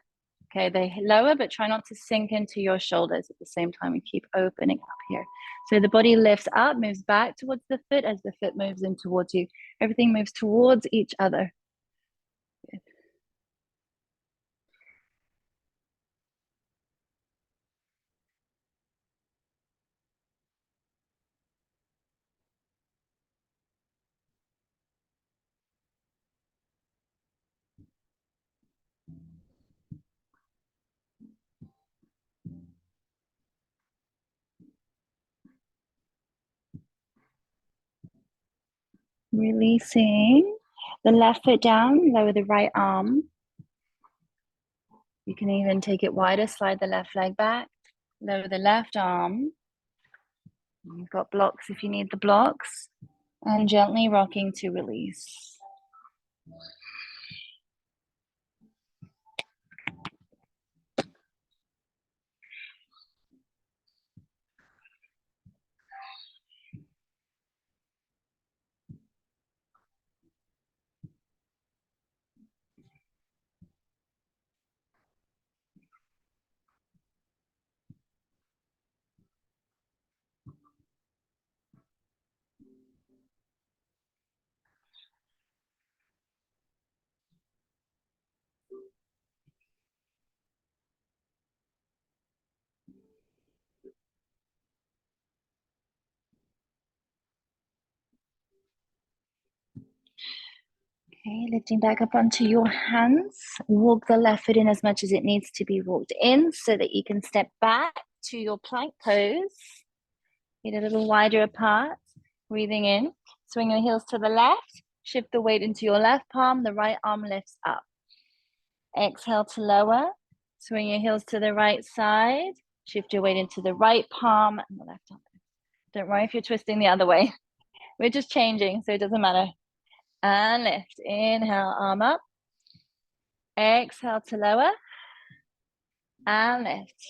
Okay, they lower, but try not to sink into your shoulders at the same time and keep opening up here. So the body lifts up, moves back towards the foot as the foot moves in towards you. Everything moves towards each other. Good. Releasing the left foot down, lower the right arm. You can even take it wider, slide the left leg back, lower the left arm. You've got blocks if you need the blocks, and gently rocking to release. Okay, lifting back up onto your hands. Walk the left foot in as much as it needs to be walked in so that you can step back to your plank pose. Get a little wider apart. Breathing in. Swing your heels to the left. Shift the weight into your left palm. The right arm lifts up. Exhale to lower. Swing your heels to the right side. Shift your weight into the right palm and the left arm. Don't worry if you're twisting the other way. We're just changing, so it doesn't matter. And lift. Inhale, arm up. Exhale to lower. And lift.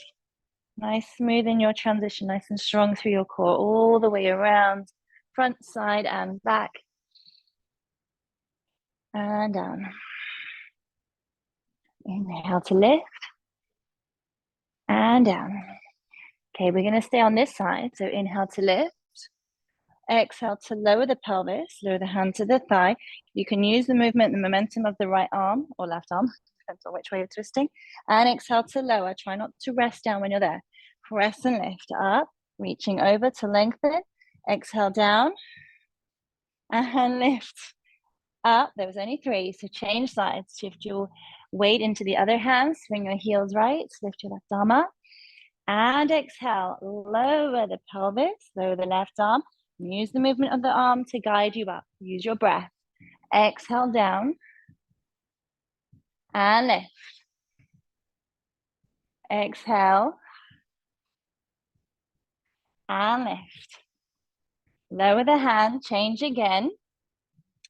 Nice, smooth in your transition, nice and strong through your core, all the way around, front, side, and back. And down. Inhale to lift. And down. Okay, we're going to stay on this side. So inhale to lift. Exhale to lower the pelvis, lower the hand to the thigh. You can use the movement, the momentum of the right arm or left arm, depends on which way you're twisting. And exhale to lower. Try not to rest down when you're there. Press and lift up, reaching over to lengthen. Exhale down and lift up. There was only 3, so change sides. Shift your Weight into the other hand, swing your heels right, lift your left arm up. And exhale, lower the pelvis, lower the left arm. Use the movement of the arm to guide you up. Use your breath. Exhale down and lift. Exhale and lift. Lower the hand, change again.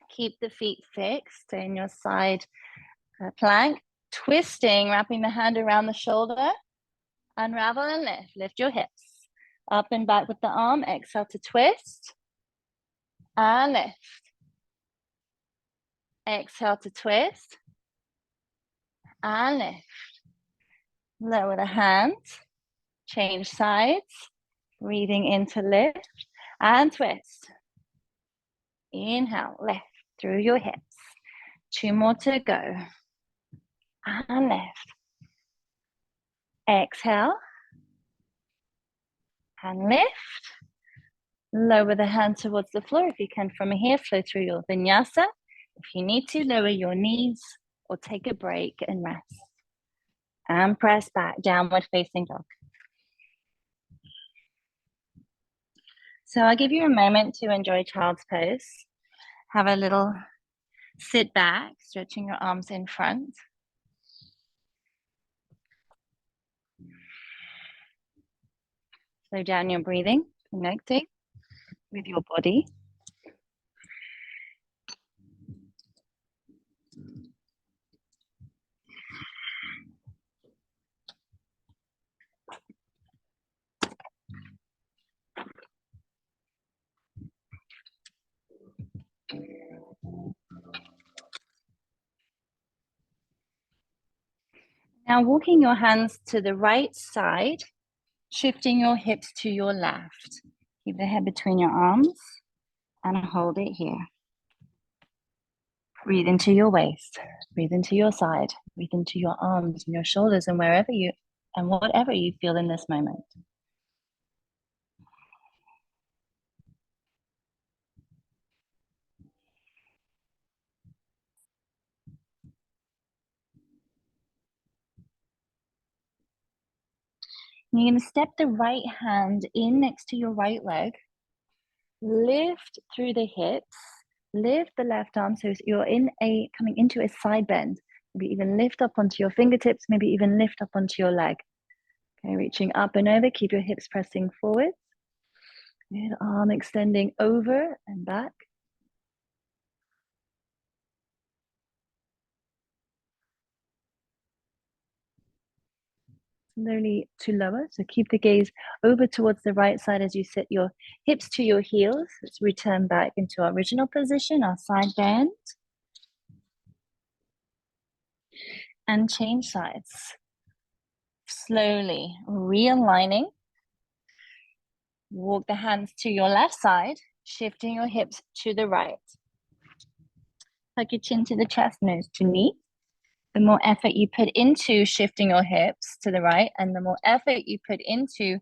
Keep the feet fixed, stay in your side plank. Twisting, wrapping the hand around the shoulder. Unravel and lift. Lift your hips. Up and back with the arm. Exhale to twist. And lift. Exhale to twist. And lift. Lower the hands. Change sides. Breathing in to lift. And twist. Inhale, lift through your hips. 2 more to go. And lift. Exhale. And lift. Lower the hand towards the floor if you can from here. Flow through your vinyasa. If you need to, lower your knees or take a break and rest. And press back, downward facing dog. So I'll give you a moment to enjoy child's pose. Have a little sit back, stretching your arms in front. Slow down your breathing, connecting with your body. Now walking your hands to the right side, shifting your hips to your left. Keep the head between your arms and hold it here. Breathe into your waist, breathe into your side, breathe into your arms and your shoulders and wherever you and whatever you feel in this moment. You're going to step the right hand in next to your right leg. Lift through the hips. Lift the left arm so you're coming into a side bend. Maybe even lift up onto your fingertips. Maybe even lift up onto your leg. Okay, reaching up and over. Keep your hips pressing forward. Good, arm extending over and back. Slowly to lower, so keep the gaze over towards the right side as you set your hips to your heels. Let's return back into our original position, our side bend. And change sides. Slowly realigning. Walk the hands to your left side, shifting your hips to the right. Tuck your chin to the chest, nose to knee. The more effort you put into shifting your hips to the right and the more effort you put into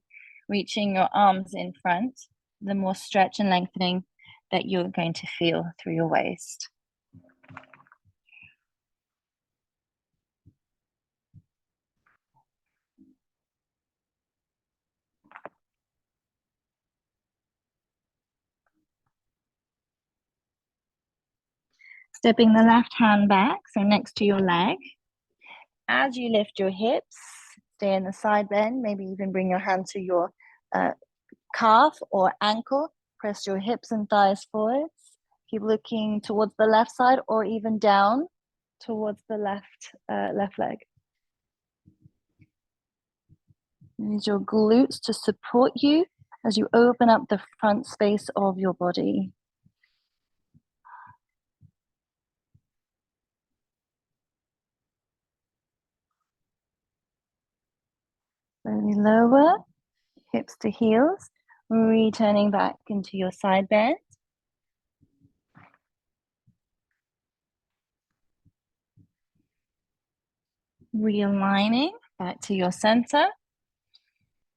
reaching your arms in front, the more stretch and lengthening that you're going to feel through your waist. Stepping the left hand back, so next to your leg. As you lift your hips, stay in the side bend, maybe even bring your hand to your calf or ankle. Press your hips and thighs forwards. Keep looking towards the left side or even down towards the left leg. Use your glutes to support you as you open up the front space of your body. Slowly lower, hips to heels, returning back into your side bend. Realigning back to your center.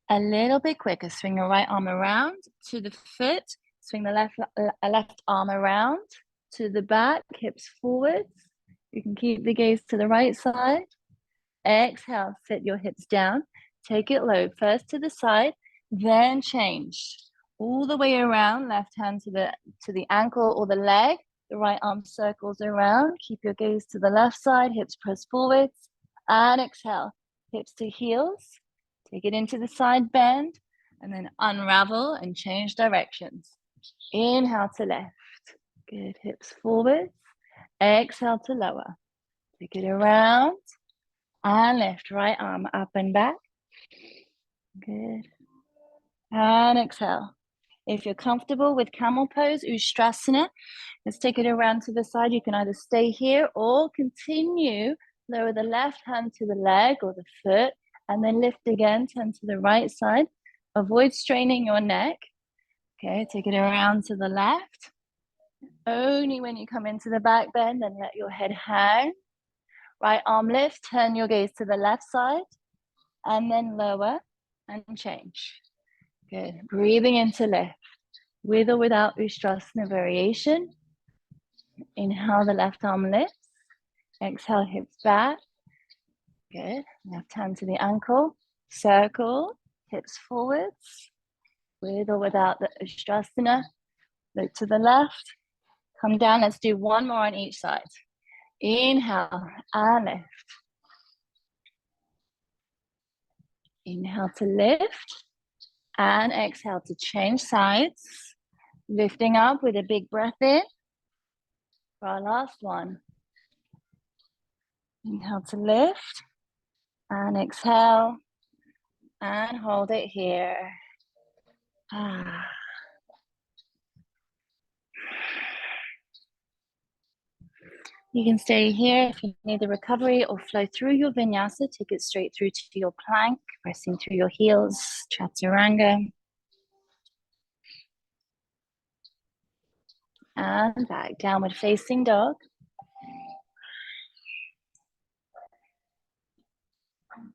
A little bit quicker. Swing your right arm around to the foot. Swing the left arm around to the back, hips forwards. You can keep the gaze to the right side. Exhale, sit your hips down. Take it low, first to the side, then change. All the way around, left hand to the ankle or the leg. The right arm circles around. Keep your gaze to the left side, hips press forwards. And exhale, hips to heels. Take it into the side bend. And then unravel and change directions. Inhale to left. Good, hips forwards. Exhale to lower. Take it around. And lift, right arm up and back. Good. And exhale. If you're comfortable with camel pose, Ustrasana, let's take it around to the side. You can either stay here or continue. Lower the left hand to the leg or the foot, and then lift again, turn to the right side. Avoid straining your neck. Okay, take it around to the left. Only when you come into the back bend, then let your head hang. Right arm lift, turn your gaze to the left side, and then lower and change. Good. Breathing into lift. With or without Ustrasana variation. Inhale, the left arm lifts. Exhale, hips back. Good. Left hand to the ankle. Circle, hips forwards. With or without the Ustrasana. Look to the left. Come down. Let's do one more on each side. Inhale and lift. Inhale to lift. And exhale to change sides. Lifting up with a big breath in. For our last one. Inhale to lift. And exhale. And hold it here. You can stay here if you need the recovery or flow through your vinyasa. Take it straight through to your plank, pressing through your heels, chaturanga. And back, downward facing dog.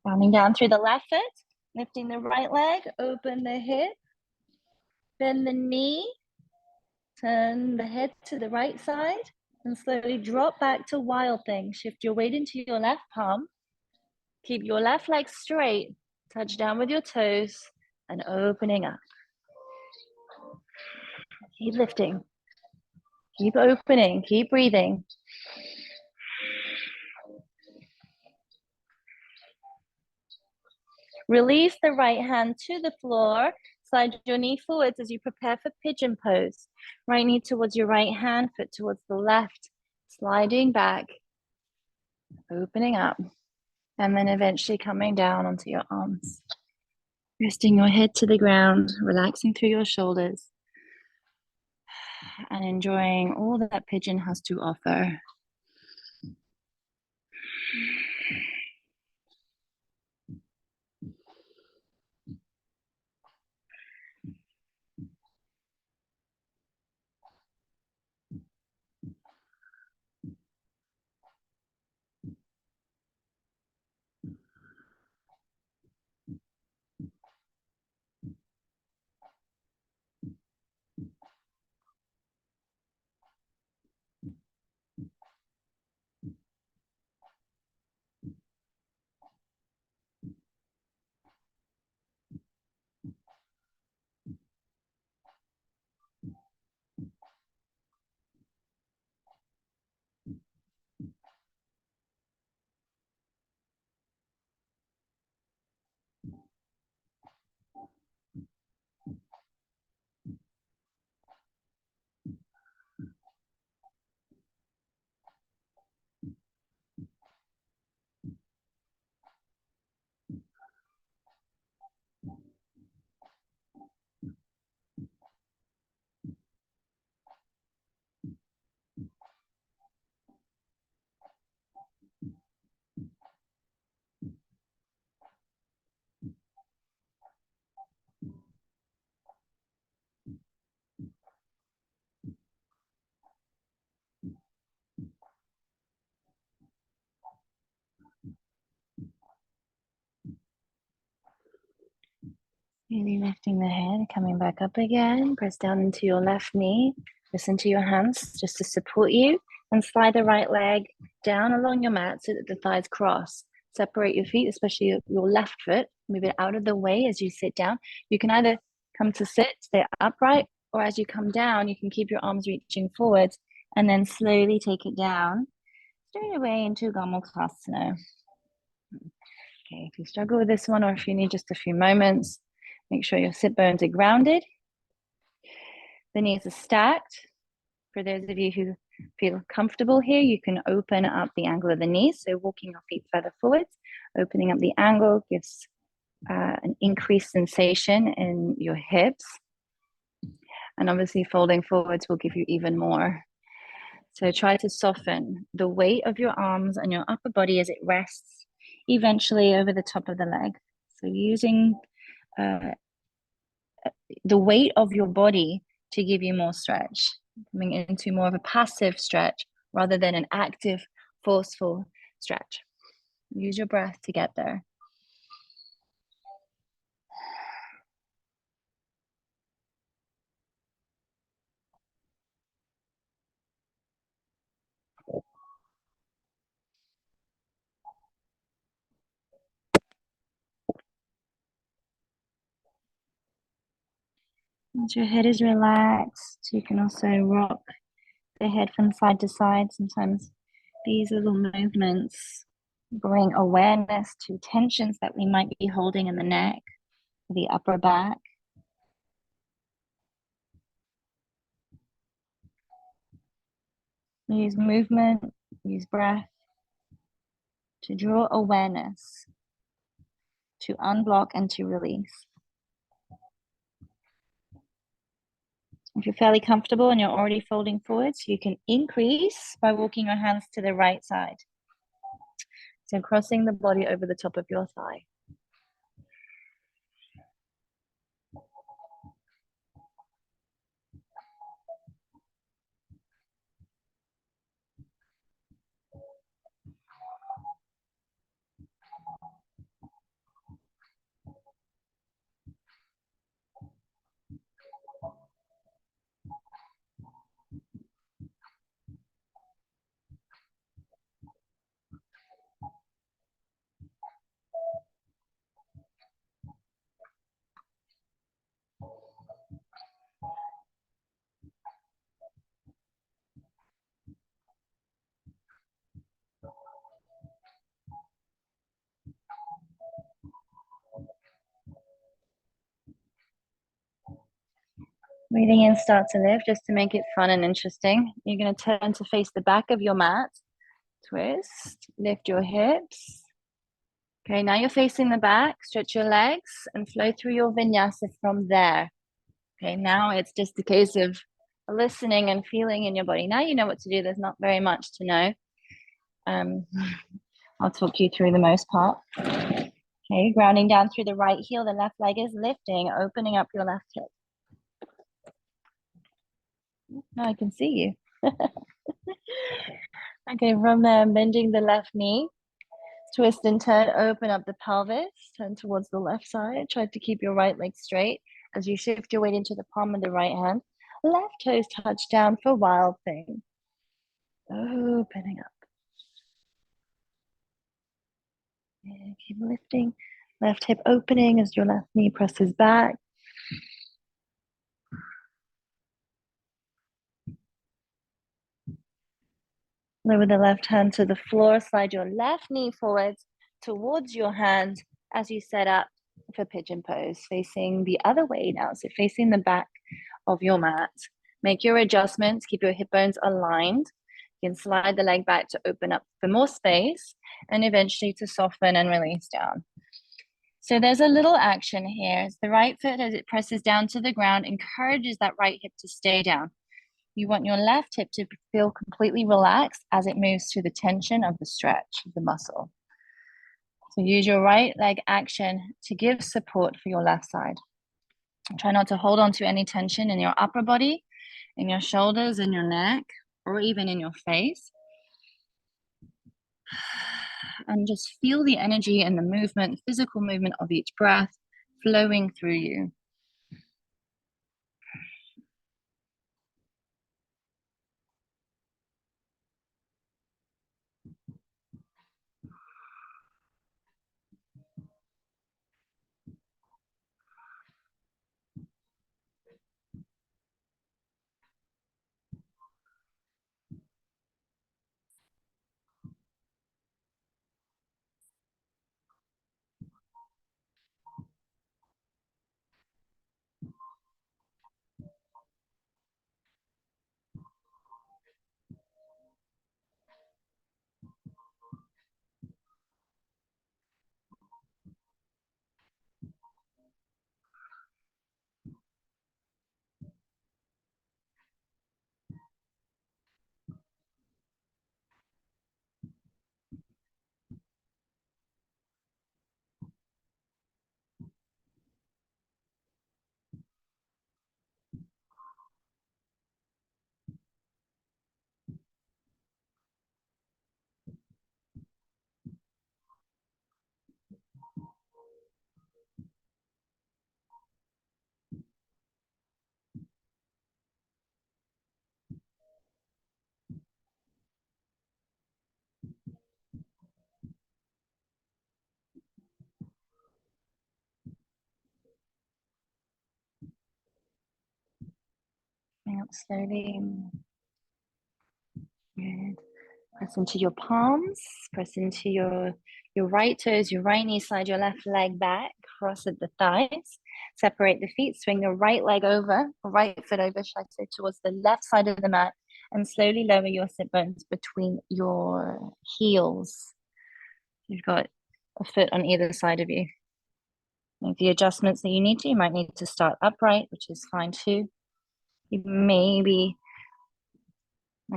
Rounding down through the left foot, lifting the right leg, open the hip, bend the knee, turn the head to the right side, and slowly drop back to wild thing. Shift your weight into your left palm. Keep your left leg straight, touch down with your toes, and opening up. Keep lifting. Keep opening, keep breathing. Release the right hand to the floor. Slide your knee forwards as you prepare for pigeon pose. Right knee towards your right hand, foot towards the left. Sliding back, opening up, and then eventually coming down onto your arms. Resting your head to the ground, relaxing through your shoulders, and enjoying all that pigeon has to offer. Really lifting the head, coming back up again. Press down into your left knee. Listen to your hands just to support you. and slide the right leg down along your mat so that the thighs cross. Separate your feet, especially your left foot. Move it out of the way as you sit down. You can either come to sit, stay upright, or as you come down, you can keep your arms reaching forwards and then slowly take it down, straight away into Gomukhasana. Okay, if you struggle with this one or if you need just a few moments, make sure your sit bones are grounded. The knees are stacked. For those of you who feel comfortable here, you can open up the angle of the knees. So walking your feet further forwards, opening up the angle gives an increased sensation in your hips. And obviously folding forwards will give you even more. So try to soften the weight of your arms and your upper body as it rests eventually over the top of the leg. So using the weight of your body to give you more stretch, coming into more of a passive stretch rather than an active, forceful stretch. Use your breath to get there. Once your head is relaxed, you can also rock the head from side to side. Sometimes these little movements bring awareness to tensions that we might be holding in the neck, the upper back. Use movement, use breath to draw awareness, to unblock and to release. If you're fairly comfortable and you're already folding forwards, you can increase by walking your hands to the right side. So crossing the body over the top of your thigh. Breathing in, start to lift, just to make it fun and interesting. You're going to turn to face the back of your mat. Twist, lift your hips. Okay, now you're facing the back. Stretch your legs and flow through your vinyasa from there. Okay, now it's just a case of listening and feeling in your body. Now you know what to do. There's not very much to know. I'll talk you through the most part. Okay, grounding down through the right heel. The left leg is lifting, opening up your left hip. Now I can see you. Okay, from there, bending the left knee. Twist and turn, open up the pelvis, turn towards the left side. Try to keep your right leg straight as you shift your weight into the palm of the right hand. Left toes touch down for wild thing. Opening up. And keep lifting. Left hip opening as your left knee presses back. Lower the left hand to the floor. Slide your left knee forwards towards your hand as you set up for pigeon pose, facing the other way now. So facing the back of your mat. Make your adjustments. Keep your hip bones aligned. You can slide the leg back to open up for more space and eventually to soften and release down. So there's a little action here. The right foot, as it presses down to the ground, encourages that right hip to stay down. You want your left hip to feel completely relaxed as it moves through the tension of the stretch of the muscle. So use your right leg action to give support for your left side. Try not to hold on to any tension in your upper body, in your shoulders, in your neck, or even in your face. And just feel the energy and the movement, physical movement of each breath flowing through you. up slowly. Good. Press into your palms, press into your right toes, your right knee, slide your left leg back, cross at the thighs, separate the feet, swing the right leg over, or right foot over, should I say, towards the left side of the mat, and slowly lower your sit bones between your heels. You've got a foot on either side of you. Make the adjustments that you need to. You might need to start upright, which is fine too. You might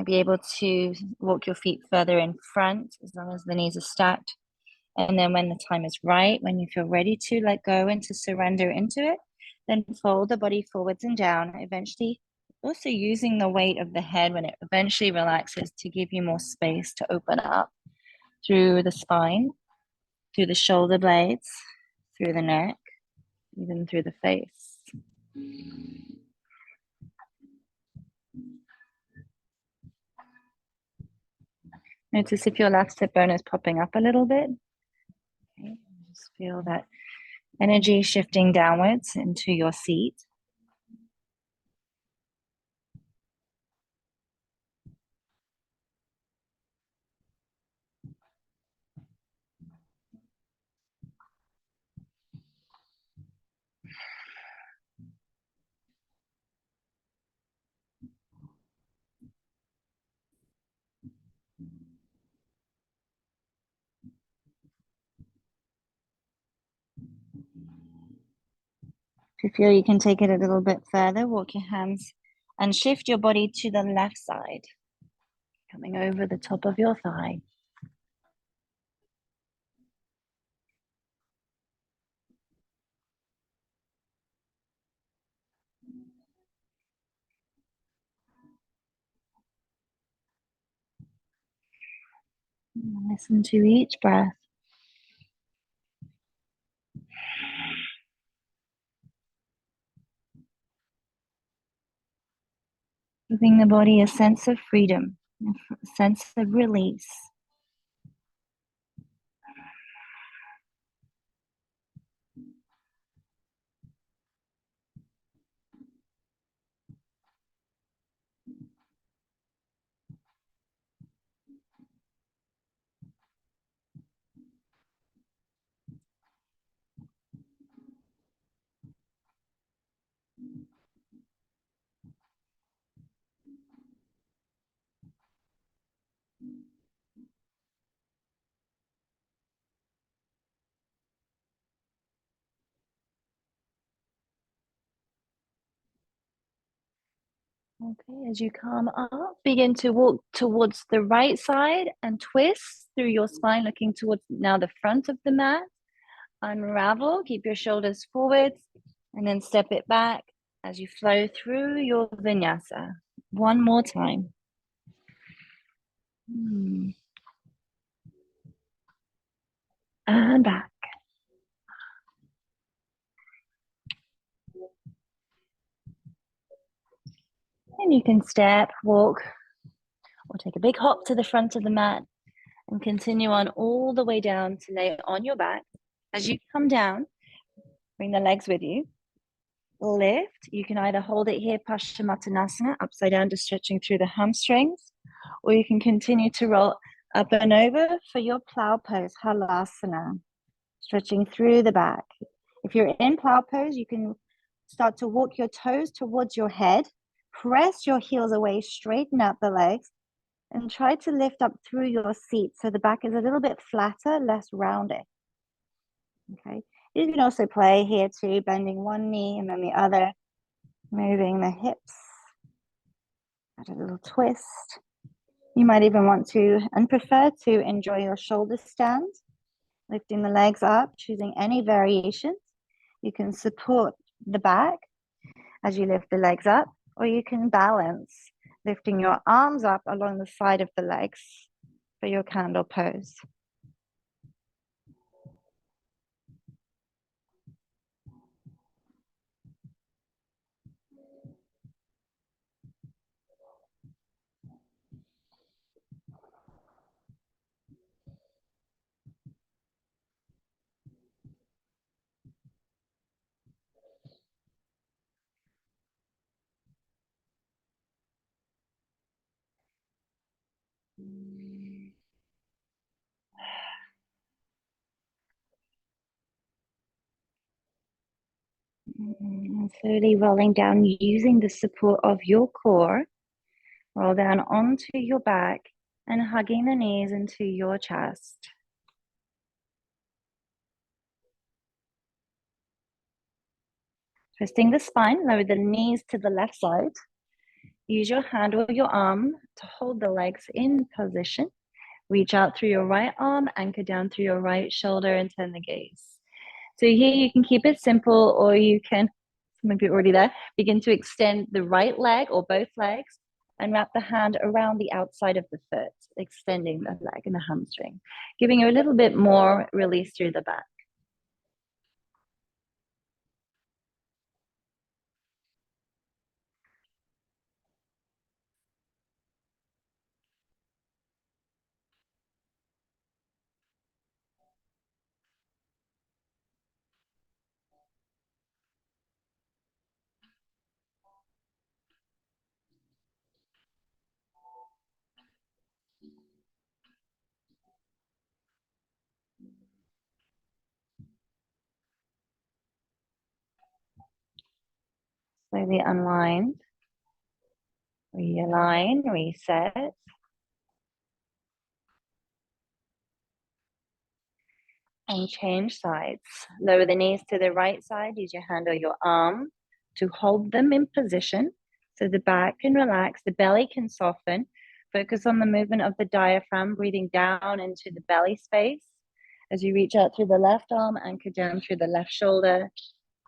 be able to walk your feet further in front as long as the knees are stacked. And then when the time is right, when you feel ready to let go and to surrender into it, then fold the body forwards and down, eventually also using the weight of the head when it eventually relaxes to give you more space to open up through the spine, through the shoulder blades, through the neck, even through the face. Notice if your left hip bone is popping up a little bit. Okay. Just feel that energy shifting downwards into your seat. If you feel you can take it a little bit further, walk your hands and shift your body to the left side, coming over the top of your thigh. And listen to each breath. Giving the body a sense of freedom, a sense of release. Okay, as you come up, begin to walk towards the right side and twist through your spine, looking towards now the front of the mat. Unravel, keep your shoulders forwards, and then step it back as you flow through your vinyasa. One more time. And back. And you can step, walk, or take a big hop to the front of the mat and continue on all the way down to lay on your back. As you come down, bring the legs with you. Lift. You can either hold it here, Paschimottanasana, upside down, just stretching through the hamstrings, or you can continue to roll up and over for your plow pose, Halasana, stretching through the back. If you're in plow pose, you can start to walk your toes towards your head, press your heels away, straighten out the legs, and try to lift up through your seat so the back is a little bit flatter, less rounded. Okay. You can also play here too, bending one knee and then the other, moving the hips. Add a little twist. You might even want to and prefer to enjoy your shoulder stand, lifting the legs up, choosing any variations. You can support the back as you lift the legs up, or you can balance, lifting your arms up along the side of the legs for your candle pose. And slowly rolling down using the support of your core. Roll down onto your back and hugging the knees into your chest. Twisting the spine, lower the knees to the left side. Use your hand or your arm to hold the legs in position. Reach out through your right arm, anchor down through your right shoulder, and turn the gaze. So here you can keep it simple, or you can, some of you are already there, begin to extend the right leg or both legs and wrap the hand around the outside of the foot, extending the leg and the hamstring, giving you a little bit more release through the back. Slowly unwind, realign, reset. And change sides. Lower the knees to the right side. Use your hand or your arm to hold them in position so the back can relax, the belly can soften. Focus on the movement of the diaphragm, breathing down into the belly space. As you reach out through the left arm, anchor down through the left shoulder.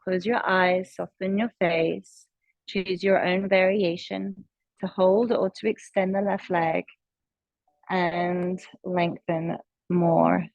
Close your eyes, soften your face. Choose your own variation to hold or to extend the left leg and lengthen more.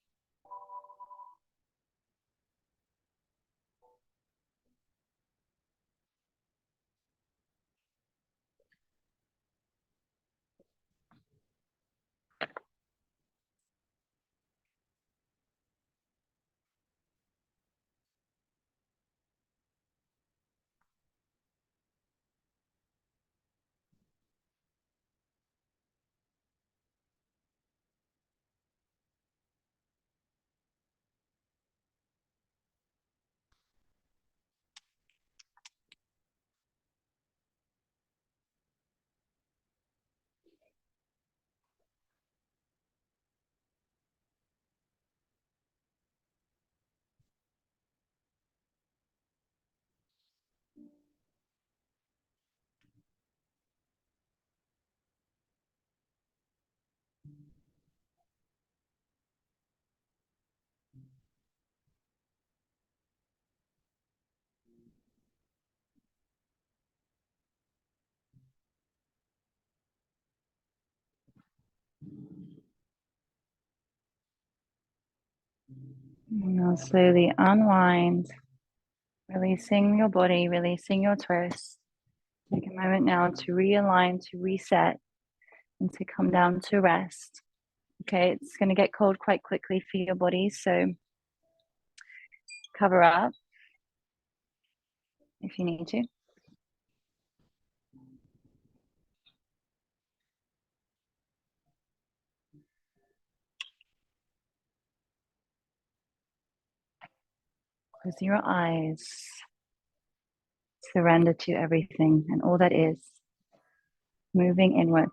Now slowly unwind, releasing your body, releasing your twist. Take a moment now to realign, to reset, and to come down to rest. Okay, it's going to get cold quite quickly for your body, so cover up if you need to. Close your eyes. Surrender to everything and all that is, moving inwards.